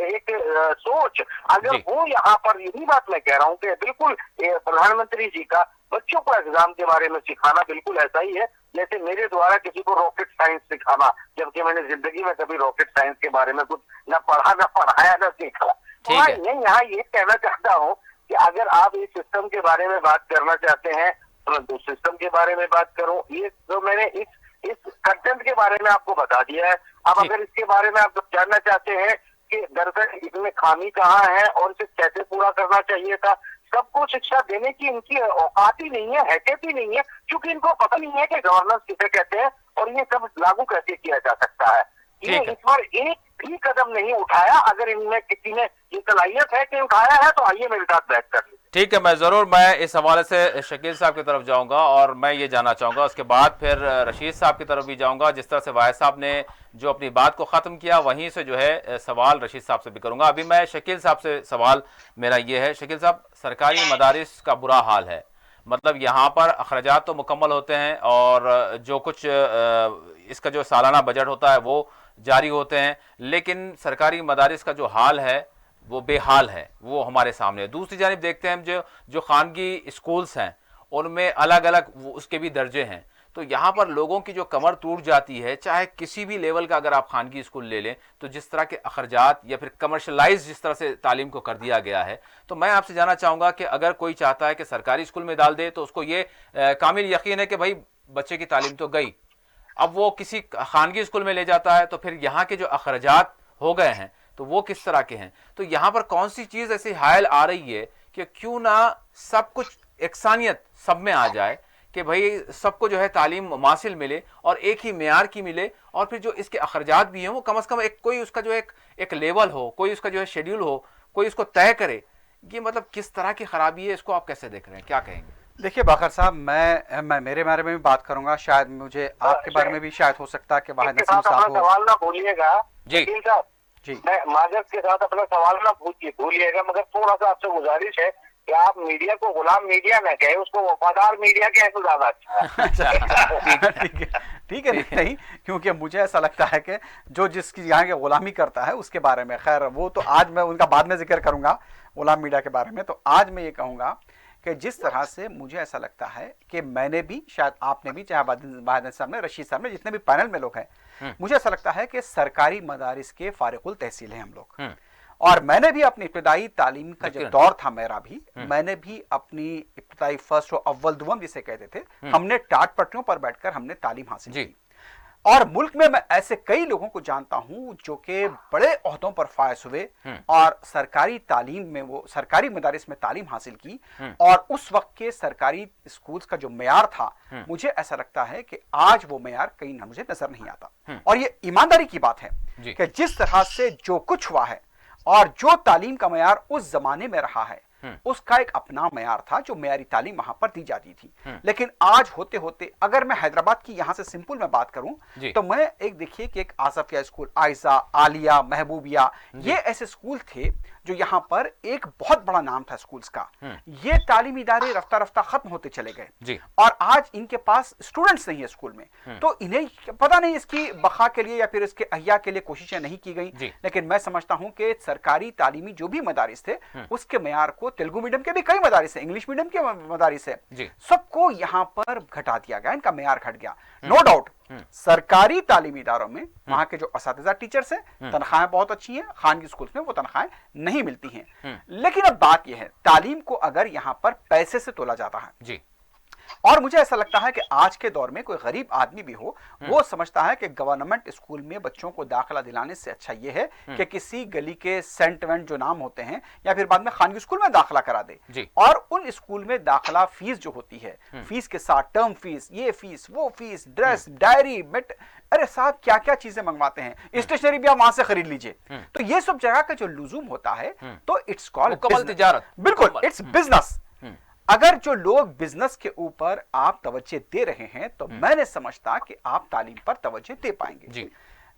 एक सोच अगर वो यहाँ पर, यही बात मैं कह रहा हूँ कि बिल्कुल प्रधानमंत्री जी का बच्चों को एग्जाम के बारे में सिखाना बिल्कुल ऐसा ही है जैसे मेरे द्वारा किसी को रॉकेट साइंस सिखाना, जबकि मैंने जिंदगी में कभी रॉकेट साइंस के बारे में कुछ न पढ़ा, न पढ़ाया, न सीखा। तो मैं यहाँ ये कहना चाहता हूँ कि अगर आप इस सिस्टम के बारे में बात करना चाहते हैं तो सिस्टम के बारे में बात करूं। ये तो मैंने इस कंटेंट के बारे में आपको बता दिया है। अब अगर इसके बारे में आप जानना चाहते हैं कि दरअसल इसमें खामी कहाँ है और इसे कैसे पूरा करना चाहिए था, सबको शिक्षा देने की इनकी औकात ही नहीं है, हैसियत ही नहीं है, क्योंकि इनको पता नहीं है कि गवर्नेंस किसे कहते हैं और ये सब लागू कैसे किया जा सकता है। ये इस पर एक भी कदम नहीं उठाया। अगर इनमें किसी ने ये सलाहियत है कि उठाया है तो आइए मेरे साथ बैठ कर लीजिए। ठीक है, मैं इस हवाले से शकील साहब की तरफ जाऊंगा और मैं ये जानना चाहूंगा, उसके बाद फिर रशीद साहब की तरफ भी जाऊंगा। जिस तरह से वाहिद साहब ने जो अपनी बात को ख़त्म किया, वहीं से जो है सवाल रशीद साहब से भी करूंगा। अभी मैं शकील साहब से सवाल मेरा ये है, शकील साहब, सरकारी मदारिस का बुरा हाल है, मतलब यहाँ पर अखराजात तो मुकम्मल होते हैं और जो कुछ इसका जो सालाना बजट होता है वो जारी होते हैं, लेकिन सरकारी मदारिस का जो हाल है वो बेहाल है, वो हमारे सामने है। दूसरी जानिब देखते हैं हम जो खानगी स्कूल्स हैं उनमें अलग अलग उसके भी दर्जे हैं। تو یہاں پر لوگوں کی جو کمر ٹوٹ جاتی ہے، چاہے کسی بھی لیول کا اگر آپ خانگی اسکول لے لیں، تو جس طرح کے اخراجات یا پھر کمرشلائز جس طرح سے تعلیم کو کر دیا گیا ہے، تو میں آپ سے جاننا چاہوں گا کہ اگر کوئی چاہتا ہے کہ سرکاری اسکول میں ڈال دے تو اس کو یہ کامل یقین ہے کہ بھائی بچے کی تعلیم تو گئی، اب وہ کسی خانگی اسکول میں لے جاتا ہے تو پھر یہاں کے جو اخراجات ہو گئے ہیں تو وہ کس طرح کے ہیں. تو یہاں پر کون سی چیز ایسی حائل آ رہی ہے کہ کیوں نہ سب کچھ یکسانیت سب میں آ جائے کہ بھئی سب کو جو ہے تعلیم مماثل ملے اور ایک ہی معیار کی ملے، اور پھر جو اس کے اخراجات بھی ہیں وہ کم از کم کوئی اس کا جو ایک لیول ہو، کوئی اس کا جو ہے شیڈیول ہو، کوئی اس کو طے کرے. یہ مطلب کس طرح کی خرابی ہے، اس کو آپ کیسے دیکھ رہے ہیں، کیا کہیں گے؟ دیکھیے باقر صاحب، میں میرے بارے میں بھی بات کروں گا، شاید مجھے آپ کے بارے میں بھی شاید ہو سکتا ہے کہ واحد نسیم صاحب سوال نہ بھولیے گا. جی جی میں معذرت کے ساتھ اپنا سوال نہ بھولیے گا، مگر تھوڑا سا آپ سے گزارش ہے کہ آپ میڈیا کو غلام میڈیا نہ کہیں، اس کو وفادار میڈیا کہیں تو زیادہ اچھا ہے. ٹھیک ہے، نہیں، کیونکہ مجھے ایسا لگتا ہے کہ جو جس کی یہاں کے غلامی کرتا ہے اس کے بارے میں، خیر وہ تو آج میں ان کا بعد میں ذکر کروں گا غلام میڈیا کے بارے میں. تو آج میں یہ کہوں گا کہ جس طرح سے مجھے ایسا لگتا ہے کہ میں نے بھی، شاید آپ نے بھی، چاہے واحد صاحب نے، رشید صاحب نے، جتنے بھی پینل میں لوگ ہیں، مجھے ایسا لگتا ہے کہ سرکاری مدارس کے فارغ التحصیل ہیں ہم لوگ. اور میں نے بھی اپنی ابتدائی تعلیم کا جو دور تھا میرا بھی، میں نے بھی اپنی ابتدائی فرسٹ و اول دوم جسے کہتے تھے، ہم نے ٹاٹ پٹریوں پر بیٹھ کر ہم نے تعلیم حاصل کی. اور ملک میں ایسے کئی لوگوں کو جانتا ہوں جو کہ بڑے عہدوں پر فائز ہوئے اور سرکاری تعلیم میں، وہ سرکاری مدارس میں تعلیم حاصل کی، اور اس وقت کے سرکاری اسکولز کا جو معیار تھا، مجھے ایسا لگتا ہے کہ آج وہ معیار کہیں نہ مجھے نظر نہیں آتا. اور یہ ایمانداری کی بات ہے کہ جس طرح سے جو کچھ ہوا ہے اور جو تعلیم کا معیار اس زمانے میں رہا ہے، اس کا ایک اپنا معیار تھا جو معیاری تعلیم وہاں پر دی جاتی تھی. لیکن آج ہوتے ہوتے، اگر میں حیدرآباد کی یہاں سے سمپل میں بات کروں تو میں ایک دیکھیے کہ ایک آصفیہ اسکول، آئزہ، عالیہ، محبوبیہ، یہ ایسے اسکول تھے جو یہاں پر ایک بہت بڑا نام تھا اسکولز کا. یہ تعلیمی ادارے رفتہ رفتہ ختم ہوتے چلے گئے اور آج ان کے پاس اسٹوڈنٹس نہیں ہے اسکول میں. تو انہیں پتہ نہیں اس کی بقا کے لیے یا پھر اس کے احیاء کے لیے کوششیں نہیں کی گئیں. لیکن میں سمجھتا ہوں کہ سرکاری تعلیمی جو بھی مدارس تھے، اس کے معیار کو، تیلگو میڈیم کے بھی کئی مدارس ہیں، انگلش میڈیم کے مدارس ہیں، سب کو یہاں پر گھٹا دیا گیا، ان کا معیار گھٹ گیا. نو ڈاؤٹ سرکاری تعلیمی اداروں میں وہاں کے جو اساتذہ ٹیچرز ہیں، تنخواہیں بہت اچھی ہیں، خانگی اسکولز میں وہ تنخواہیں نہیں ملتی ہیں. لیکن اب بات یہ ہے، تعلیم کو اگر یہاں پر پیسے سے تولا جاتا ہے، اور مجھے ایسا لگتا ہے کہ آج کے دور میں کوئی غریب آدمی بھی ہو، وہ سمجھتا ہے کہ گورنمنٹ اسکول میں بچوں کو داخلہ دلانے سے اچھا یہ ہے کہ کسی گلی کے سینٹ وینٹ جو نام ہوتے ہیں یا پھر بعد میں خانگی اسکول میں داخلہ کرا دے. اور ان اسکول میں داخلہ فیس جو ہوتی ہے، فیس کے ساتھ ٹرم فیس، یہ فیس، وہ فیس، ڈریس، ڈائری، ارے صاحب کیا کیا چیزیں منگواتے ہیں، اسٹیشنری بھی آپ وہاں سے خرید لیجئے. تو یہ سب جگہ کا جو لزوم ہوتا ہے، تو اٹس کالڈ تجارت. بالکل، اٹس بزنس. اگر جو لوگ بزنس کے اوپر آپ توجہ دے رہے ہیں تو میں نے سمجھتا کہ آپ تعلیم پر توجہ دے پائیں گے.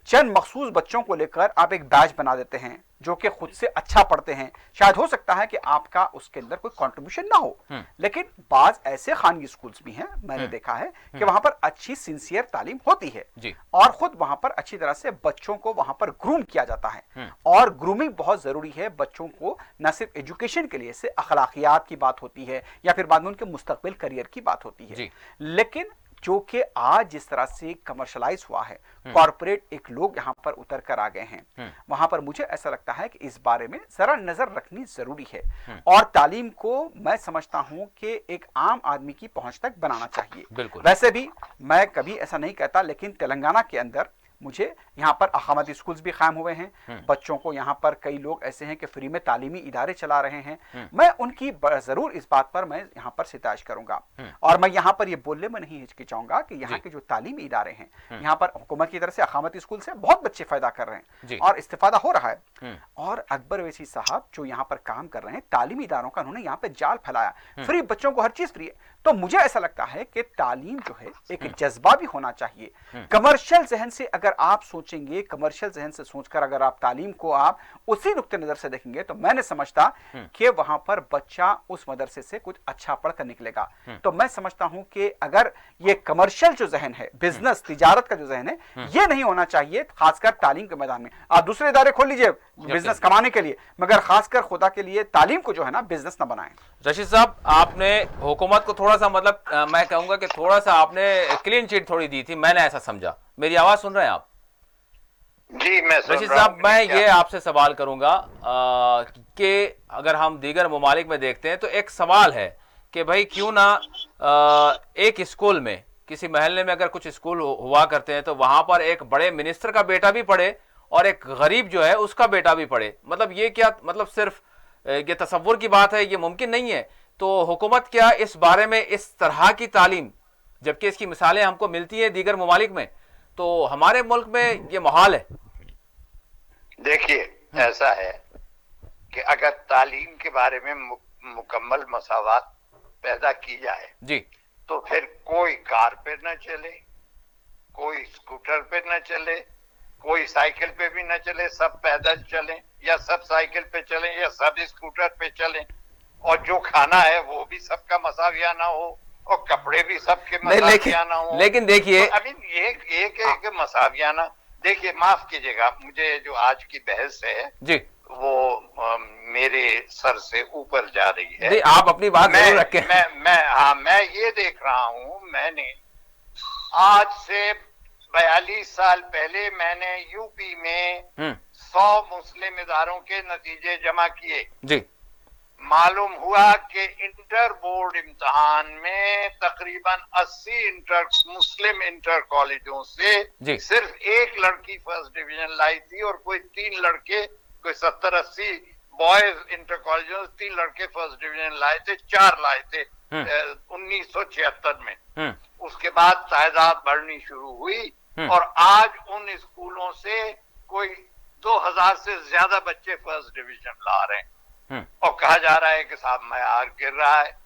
چند مخصوص بچوں کو لے کر آپ ایک بیچ بنا دیتے ہیں جو کہ خود سے اچھا پڑھتے ہیں، شاید ہو سکتا ہے کہ آپ کا اس کے اندر کوئی کنٹریبیوشن نہ ہو، لیکن بعض ایسے خانگی اسکولز بھی ہیں، میں نے دیکھا ہے کہ وہاں پر اچھی سنسیئر تعلیم ہوتی ہے اور خود وہاں پر اچھی طرح سے بچوں کو وہاں پر گروم کیا جاتا ہے. اور گرومنگ بہت ضروری ہے بچوں کو، نہ صرف ایجوکیشن کے لیے سے اخلاقیات کی بات ہوتی ہے یا پھر بعد میں ان کے مستقبل کریئر کی بات ہوتی ہے. لیکن جو کہ آج جس طرح سے کمرشلائز ہوا ہے، کارپوریٹ ایک لوگ یہاں پر اتر کر آ گئے ہیں، وہاں پر مجھے ایسا لگتا ہے کہ اس بارے میں ذرا نظر رکھنی ضروری ہے. اور تعلیم کو میں سمجھتا ہوں کہ ایک عام آدمی کی پہنچ تک بنانا چاہیے. ویسے بھی میں کبھی ایسا نہیں کہتا، لیکن تلنگانہ کے اندر مجھے یہاں پر اقامتی اسکولز بھی قائم ہوئے ہیں، بچوں کو یہاں پر کئی لوگ ایسے ہیں کہ فری میں تعلیمی ادارے چلا رہے ہیں. میں ان کی ضرور اس بات پر میں یہاں پر ستائش کروں گا، اور میں یہاں پر یہ بولنے میں نہیں ہچکچاؤں گا کہ یہاں کے جو تعلیمی ادارے ہیں، یہاں پر حکومت کی طرف سے اقامتی اسکول سے بہت بچے فائدہ کر رہے ہیں اور استفادہ ہو رہا ہے. اور اکبر اویسی صاحب جو یہاں پر کام کر رہے ہیں تعلیمی اداروں کا، انہوں نے یہاں پہ جال پھیلایا، فری بچوں کو ہر چیز فری ہے. تو مجھے ایسا لگتا ہے کہ تعلیم جو ہے ایک جذبہ بھی ہونا چاہیے. کمرشل ذہن سے اگر आप सोचेंगे कमर्शियल जहन से सोचकर, अगर आप तालीम को आप उसी नुक्ते नजर से देखेंगे, तो मैं नहीं समझता कि वहां पर बच्चा उस मदरसे से कुछ अच्छा पढ़कर निकलेगा। तो मैं समझता हूं कि अगर ये कमर्शियल जो जहन है, बिजनेस तिजारत का जो जहन है, ये नहीं होना चाहिए, खासकर तालीम के मैदान में। आप दूसरे इदारे खोल लीजिए बिजनेस कमाने के लिए, मगर खासकर खुदा के लिए तालीम को जो है ना बिजनेस ना बनाएं। रशीद साहब, आपने हुकूमत को थोड़ा सा, मतलब मैं कहूंगा कि थोड़ा सा आपने क्लीन चिट थोड़ी दी थी, मैंने ऐसा समझा। मेरी आवाज सुन रहे हैं आप? जी मैं सुन रशीद रहा साहब, हूं। मैं ये आपसे सवाल करूंगा कि अगर हम दीगर ममालिक में देखते हैं तो एक सवाल है कि भाई क्यों ना एक स्कूल में, किसी महल्ले में अगर कुछ स्कूल हुआ करते हैं तो वहां पर एक बड़े मिनिस्टर का बेटा भी पढ़े और एक गरीब जो है उसका बेटा भी पढ़े। मतलब ये क्या, मतलब सिर्फ ये तसव्वुर की बात है, ये मुमकिन नहीं है। तो हुकूमत क्या इस बारे में, इस तरह की तालीम, जबकि इसकी मिसालें हमको मिलती हैं दीगर ममालिक में, तो हमारे मुल्क में ये माहौल है? देखिए, ऐसा है कि अगर तालीम के बारे में मुकम्मल मसावत पैदा की जाए जी, तो फिर कोई कार पे न चले, कोई स्कूटर पे न चले, कोई साइकिल पे भी न चले, सब पैदल चलें या सब साइकिल पे चलें या सब स्कूटर पे चलें, और जो खाना है वो भी सबका मसावियाना हो और कपड़े भी सबके मसावियाना हो। लेकिन देखिए, आई मीन एक मसावियाना। देखिए, माफ कीजिएगा, मुझे जो आज की बहस है जी, वो मेरे सर से ऊपर जा रही है। आप अपनी बात जरूर रखें। मैं ये देख रहा हूँ, मैंने आज से 42 साल पहले मैंने यूपी में 100 मुस्लिम इदारों के नतीजे जमा किए जी। मालूम हुआ कि इंटर बोर्ड इम्तिहान में तकरीबन 80 मुस्लिम इंटर कॉलेजों से सिर्फ एक लड़की फर्स्ट डिवीजन लाई थी और कोई 3 लड़के, कोई 70-80 बॉयज इंटर कॉलेजों से 3 लड़के फर्स्ट डिवीजन लाए थे, 4 लाए थे 1976 में। उसके बाद तादाद बढ़नी शुरू हुई और आज उन स्कूलों से कोई 2000 से ज्यादा बच्चे फर्स्ट डिवीजन ला रहे हैं और कहा जा रहा है कि साहब मयार गिर रहा है।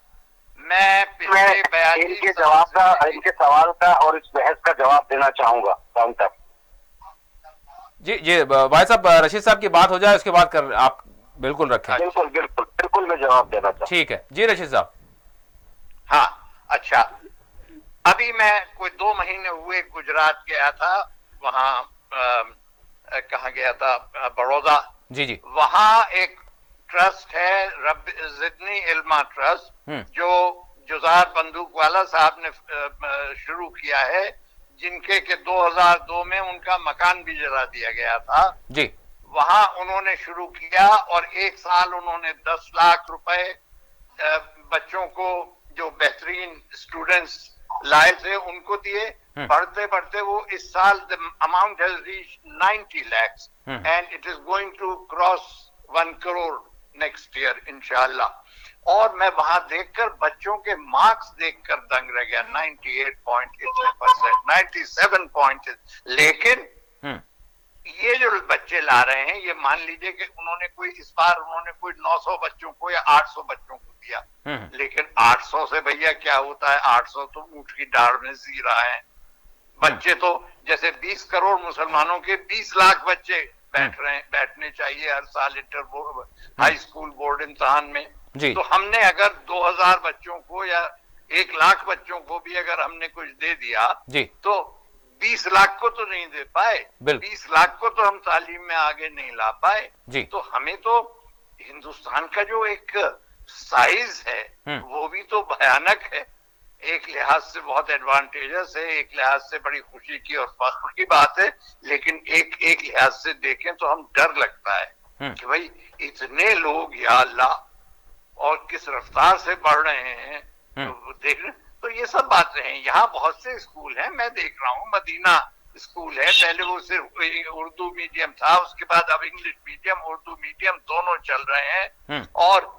मैं पिछले 42 इनके सवाल का और इस बहस का जवाब देना चाहूंगा काउंटर। जी जी भाई साहब, रशीद साहब की बात हो जाए उसके बाद कर आप बिल्कुल रखें। बिल्कुल मैं जवाब देना चाहूंगा। ठीक है जी रशीद साहब। हाँ, अच्छा, अभी मैं कोई 2 महीने हुए गुजरात गया था, वहाँ कहाँ गया था, बड़ौदा। जी जी। वहाँ एक ट्रस्ट है, रब जिदनी इल्मा ट्रस्ट, जो जुजार बंदूक वाला साहब ने शुरू किया है, जिनके के 2002 में उनका मकान भी जला दिया गया था जी। वहां उन्होंने शुरू किया और 1 साल उन्होंने 10 लाख रुपए बच्चों को, जो बेहतरीन स्टूडेंट्स लाए थे, उनको दिए। बढ़ते बढ़ते वो इस साल the amount has reached 90 lakhs and it is going to cross 1 crore next year इंशाल्लाह। और मैं वहां देखकर बच्चों के मार्क्स देखकर दंग रह गया, 98.8%, 97 पॉइंट। लेकिन ये जो बच्चे ला रहे हैं, ये मान लीजिए कि उन्होंने कोई, इस बार उन्होंने कोई 900 बच्चों को या 800 बच्चों को दिया, लेकिन 800 से भैया क्या होता है, 800 तो ऊंट की डाढ़ में जी रहा है। बच्चे तो जैसे 20 करोड़ मुसलमानों के 20 लाख बच्चे बैठ रहे हैं, बैठने चाहिए हर साल inter board, high school board इम्तिहान में। तो हमने अगर 2000 बच्चों को या 1 लाख बच्चों को भी अगर हमने कुछ दे दिया तो 20 लाख को तो नहीं दे पाए, 20 लाख को तो हम तालीम में आगे नहीं ला पाए। तो हमें तो हिंदुस्तान का जो एक साइज है वो भी तो भयानक है। एक लिहाज से बहुत एडवांटेजस है, एक लिहाज से बड़ी खुशी की और फख्र की बात है, लेकिन एक लिहाज से देखें तो हम डर लगता है कि भाई इतने लोग या अल्लाह और किस रफ्तार से बढ़ रहे हैं। तो देख, तो ये सब बातें हैं। यहाँ बहुत से स्कूल हैं, मैं देख रहा हूँ, मदीना स्कूल है, पहले वो सिर्फ उर्दू मीडियम था, उसके बाद अब इंग्लिश मीडियम, उर्दू मीडियम दोनों चल रहे हैं। और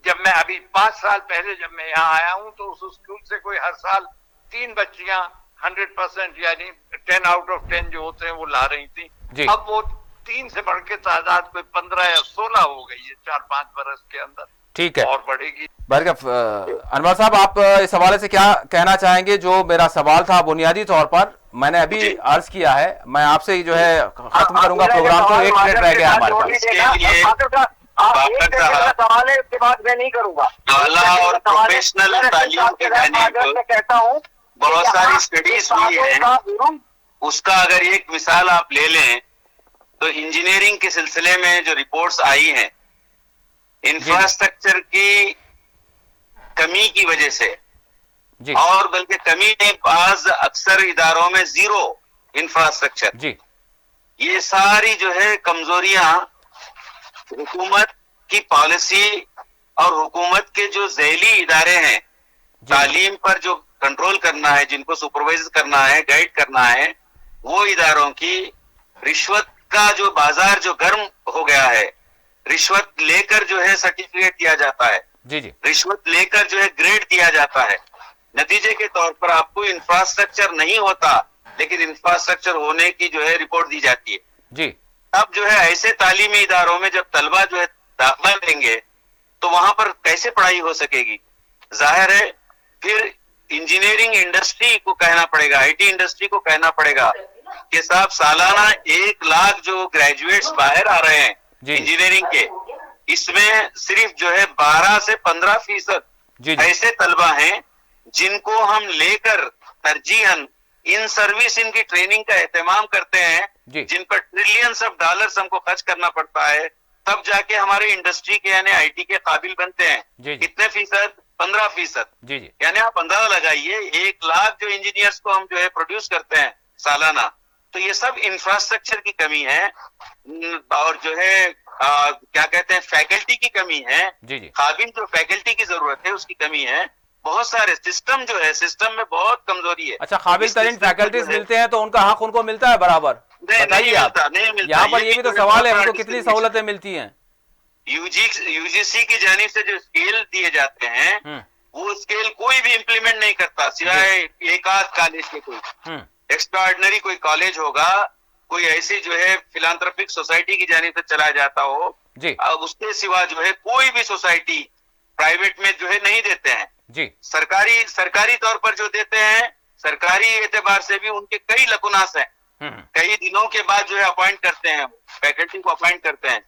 जब मैं अभी 5 साल पहले जब मैं यहाँ आया हूँ तो उस स्कूल से कोई हर साल 3 बच्चियां 100% यानी 10 out of 10 जो होते हैं वो ला रही थी। अब वो 3 से बढ़ के तादाद कोई 15 या 16 हो गई है 4-5 बरस के अंदर। ٹھیک ہے اور بڑھے گی. انور صاحب آپ اس حوالے سے کیا کہنا چاہیں گے؟ جو میرا سوال تھا بنیادی طور پر میں نے ابھی عرض کیا ہے، میں آپ سے جو ہے ختم کروں گا پروگرام، تو 1 منٹ رہ گیا ہمارے پاس. سوال ہے، اس کے بعد میں نہیں کروں گا. اعلیٰ اور پروفیشنل تعلیم کی جانب کہتا ہوں بہت ساری اسٹڈیز ہوئی ہیں. اس کا اگر ایک مثال آپ لے لیں تو انجینئرنگ کے سلسلے میں جو رپورٹس آئی ہیں، انفراسٹرکچر کی کمی کی وجہ سے، اور بلکہ کمی نے بعض اکثر اداروں میں زیرو انفراسٹرکچر، یہ ساری جو ہے کمزوریاں حکومت کی پالیسی اور حکومت کے جو ذیلی ادارے ہیں تعلیم پر جو کنٹرول کرنا ہے، جن کو سپروائز کرنا ہے، گائیڈ کرنا ہے، وہ اداروں کی رشوت کا جو بازار جو گرم ہو گیا ہے، رشوت لے کر جو ہے سرٹیفکیٹ دیا جاتا ہے، رشوت لے کر جو ہے گریڈ دیا جاتا ہے. نتیجے کے طور پر آپ کو انفراسٹرکچر نہیں ہوتا، لیکن انفراسٹرکچر ہونے کی جو ہے رپورٹ دی جاتی ہے. اب جو ہے ایسے تعلیمی اداروں میں جب طلبہ جو ہے داخلہ لیں گے تو وہاں پر کیسے پڑھائی ہو سکے گی؟ ظاہر ہے پھر انجینئرنگ انڈسٹری کو کہنا پڑے گا، آئی ٹی انڈسٹری کو کہنا پڑے گا کہ صاحب سالانہ 1 لاکھ جو گریجویٹس باہر آ رہے ہیں انجینئرنگ کے، اس میں صرف جو ہے 12 سے 15% ایسے طلبہ ہیں جن کو ہم لے کر ترجیحاً ان سروس ان کی ٹریننگ کا اہتمام کرتے ہیں، جن پر ٹریلینز آف ڈالرز ہم کو خرچ کرنا پڑتا ہے، تب جا کے ہمارے انڈسٹری کے یعنی آئی ٹی کے قابل بنتے ہیں. کتنے فیصد؟ 15%. یعنی آپ اندازہ لگائیے 1 لاکھ جو انجینئرز کو ہم جو ہے پروڈیوس کرتے ہیں سالانہ، تو یہ سب انفراسٹرکچر کی کمی ہے، اور جو ہے کیا کہتے ہیں فیکلٹی کی کمی ہے، قابل جو فیکلٹی کی ضرورت ہے اس کی کمی ہے. بہت سارے سسٹم جو ہے، سسٹم میں بہت کمزوری ہے. اچھا، قابل ترین فیکلٹیز ملتے ہیں تو ان کا حق ان کو ملتا ہے برابر؟ بتائیے آپ، یہاں پر یہ بھی تو سوال ہے، ان کو کتنی سہولتیں ملتی ہیں؟ یو جی سی کی جانب سے جو اسکیل دیے جاتے ہیں وہ اسکیل کوئی بھی امپلیمنٹ نہیں کرتا، سوائے 1 آدھ کالج کے. کوئی ایکسٹرا آرڈنری کوئی کالج ہوگا، کوئی ایسی جو ہے فلانتھروپک سوسائٹی کی جانب سے چلا جاتا ہو، اس کے سوا جو ہے کوئی بھی سوسائٹی پرائیویٹ میں جو ہے نہیں دیتے ہیں. سرکاری طور پر جو دیتے ہیں، سرکاری اعتبار سے بھی ان کے کئی لکوناس ہیں. کئی دنوں کے بعد جو ہے اپوائنٹ کرتے ہیں، فیکلٹی کو اپوائنٹ کرتے ہیں،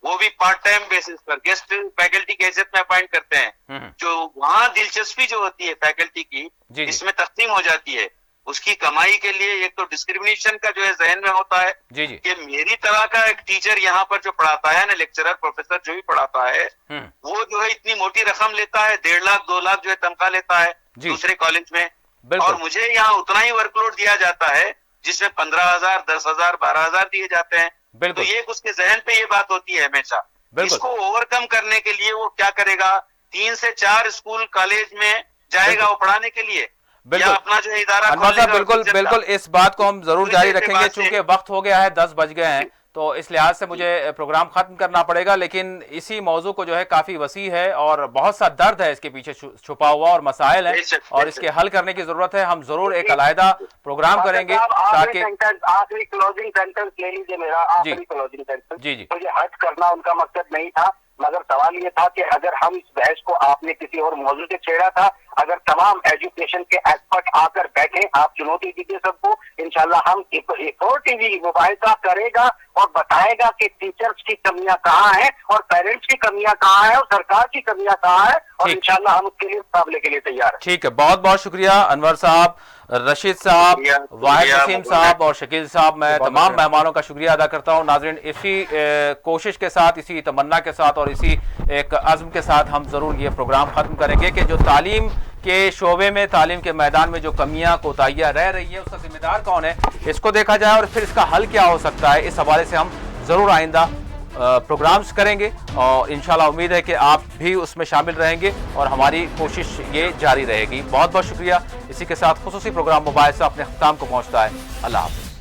وہ بھی پارٹ ٹائم بیسس پر گیسٹ فیکلٹی کی حیثیت میں اپوائنٹ کرتے ہیں. جو وہاں دلچسپی جو ہوتی ہے فیکلٹی کی، اس میں تقسیم ہو جاتی ہے. اس کی کمائی کے لیے ایک تو ڈسکریمنیشن کا جو ہے ذہن میں ہوتا ہے کہ میری طرح کا ایک ٹیچر یہاں پر جو پڑھاتا ہے نا، لیکچرر پروفیسر جو بھی پڑھاتا ہے، وہ جو ہے اتنی موٹی رقم لیتا ہے، 1.5 لاکھ 2 لاکھ جو ہے تنخواہ لیتا ہے دوسرے کالج میں، اور مجھے یہاں اتنا ہی ورک لوڈ دیا جاتا ہے جس میں 15,000 10,000 12,000 دیے جاتے ہیں. تو یہ اس کے ذہن پہ یہ بات ہوتی ہے ہمیشہ. اس کو اوور کم کرنے کے لیے وہ کیا کرے گا؟ 3 سے 4 اسکول کالج میں جائے گا وہ پڑھانے کے لیے، یا اپنا جو ادارہ. انور صاحب بالکل اس بات کو ہم ضرور جاری رکھیں گے، چونکہ وقت ہو گیا ہے، 10 بج گئے ہیں، تو اس لحاظ سے مجھے پروگرام ختم کرنا پڑے گا. لیکن اسی موضوع کو جو ہے کافی وسیع ہے اور بہت سا درد ہے اس کے پیچھے چھپا ہوا، اور مسائل ہیں اور اس کے حل کرنے کی ضرورت ہے. ہم ضرور ایک علیحدہ پروگرام کریں گے تاکہ آخری کلوزنگ سینٹنس لے لیجیے میرا. آخری کلوزنگ سینٹنس، مجھے ہٹ کرنا ان کا مقصد نہیں تھا، مگر سوال یہ تھا کہ اگر ہم اس بحث کو، آپ نے کسی اور موضوع سے چھیڑا تھا، اگر تمام ایجوکیشن کے ایکسپرٹ آ کر بیٹھے، آپ چنوتی دیجیے سب کو، انشاءاللہ ہم ایک اور ٹی وی مباحثہ کرے گا اور بتائے گا کہ ٹیچرز کی کمیاں کہاں ہیں اور پیرنٹس کی کمیاں کہاں ہیں اور سرکار کی کمیاں کہاں ہیں، اور انشاءاللہ ہم اس کے لیے مقابلے کے لیے تیار ہیں. ٹھیک ہے، بہت بہت شکریہ انور صاحب، رشید صاحب، واحد وسیم صاحب اور شکیل صاحب. میں تمام مہمانوں کا شکریہ ادا کرتا ہوں. ناظرین، اسی کوشش کے ساتھ، اسی تمنا کے ساتھ اور اسی ایک عزم کے ساتھ ہم ضرور یہ پروگرام ختم کریں گے کہ جو تعلیم کے شعبے میں، تعلیم کے میدان میں جو کمیاں کوتاہیاں رہ رہی ہیں، اس کا ذمہ دار کون ہے، اس کو دیکھا جائے اور پھر اس کا حل کیا ہو سکتا ہے. اس حوالے سے ہم ضرور آئندہ پروگرامز کریں گے اور انشاءاللہ امید ہے کہ آپ بھی اس میں شامل رہیں گے اور ہماری کوشش یہ جاری رہے گی. بہت بہت شکریہ. اسی کے ساتھ خصوصی پروگرام مباحثہ اپنے اختتام کو پہنچتا ہے. اللہ حافظ.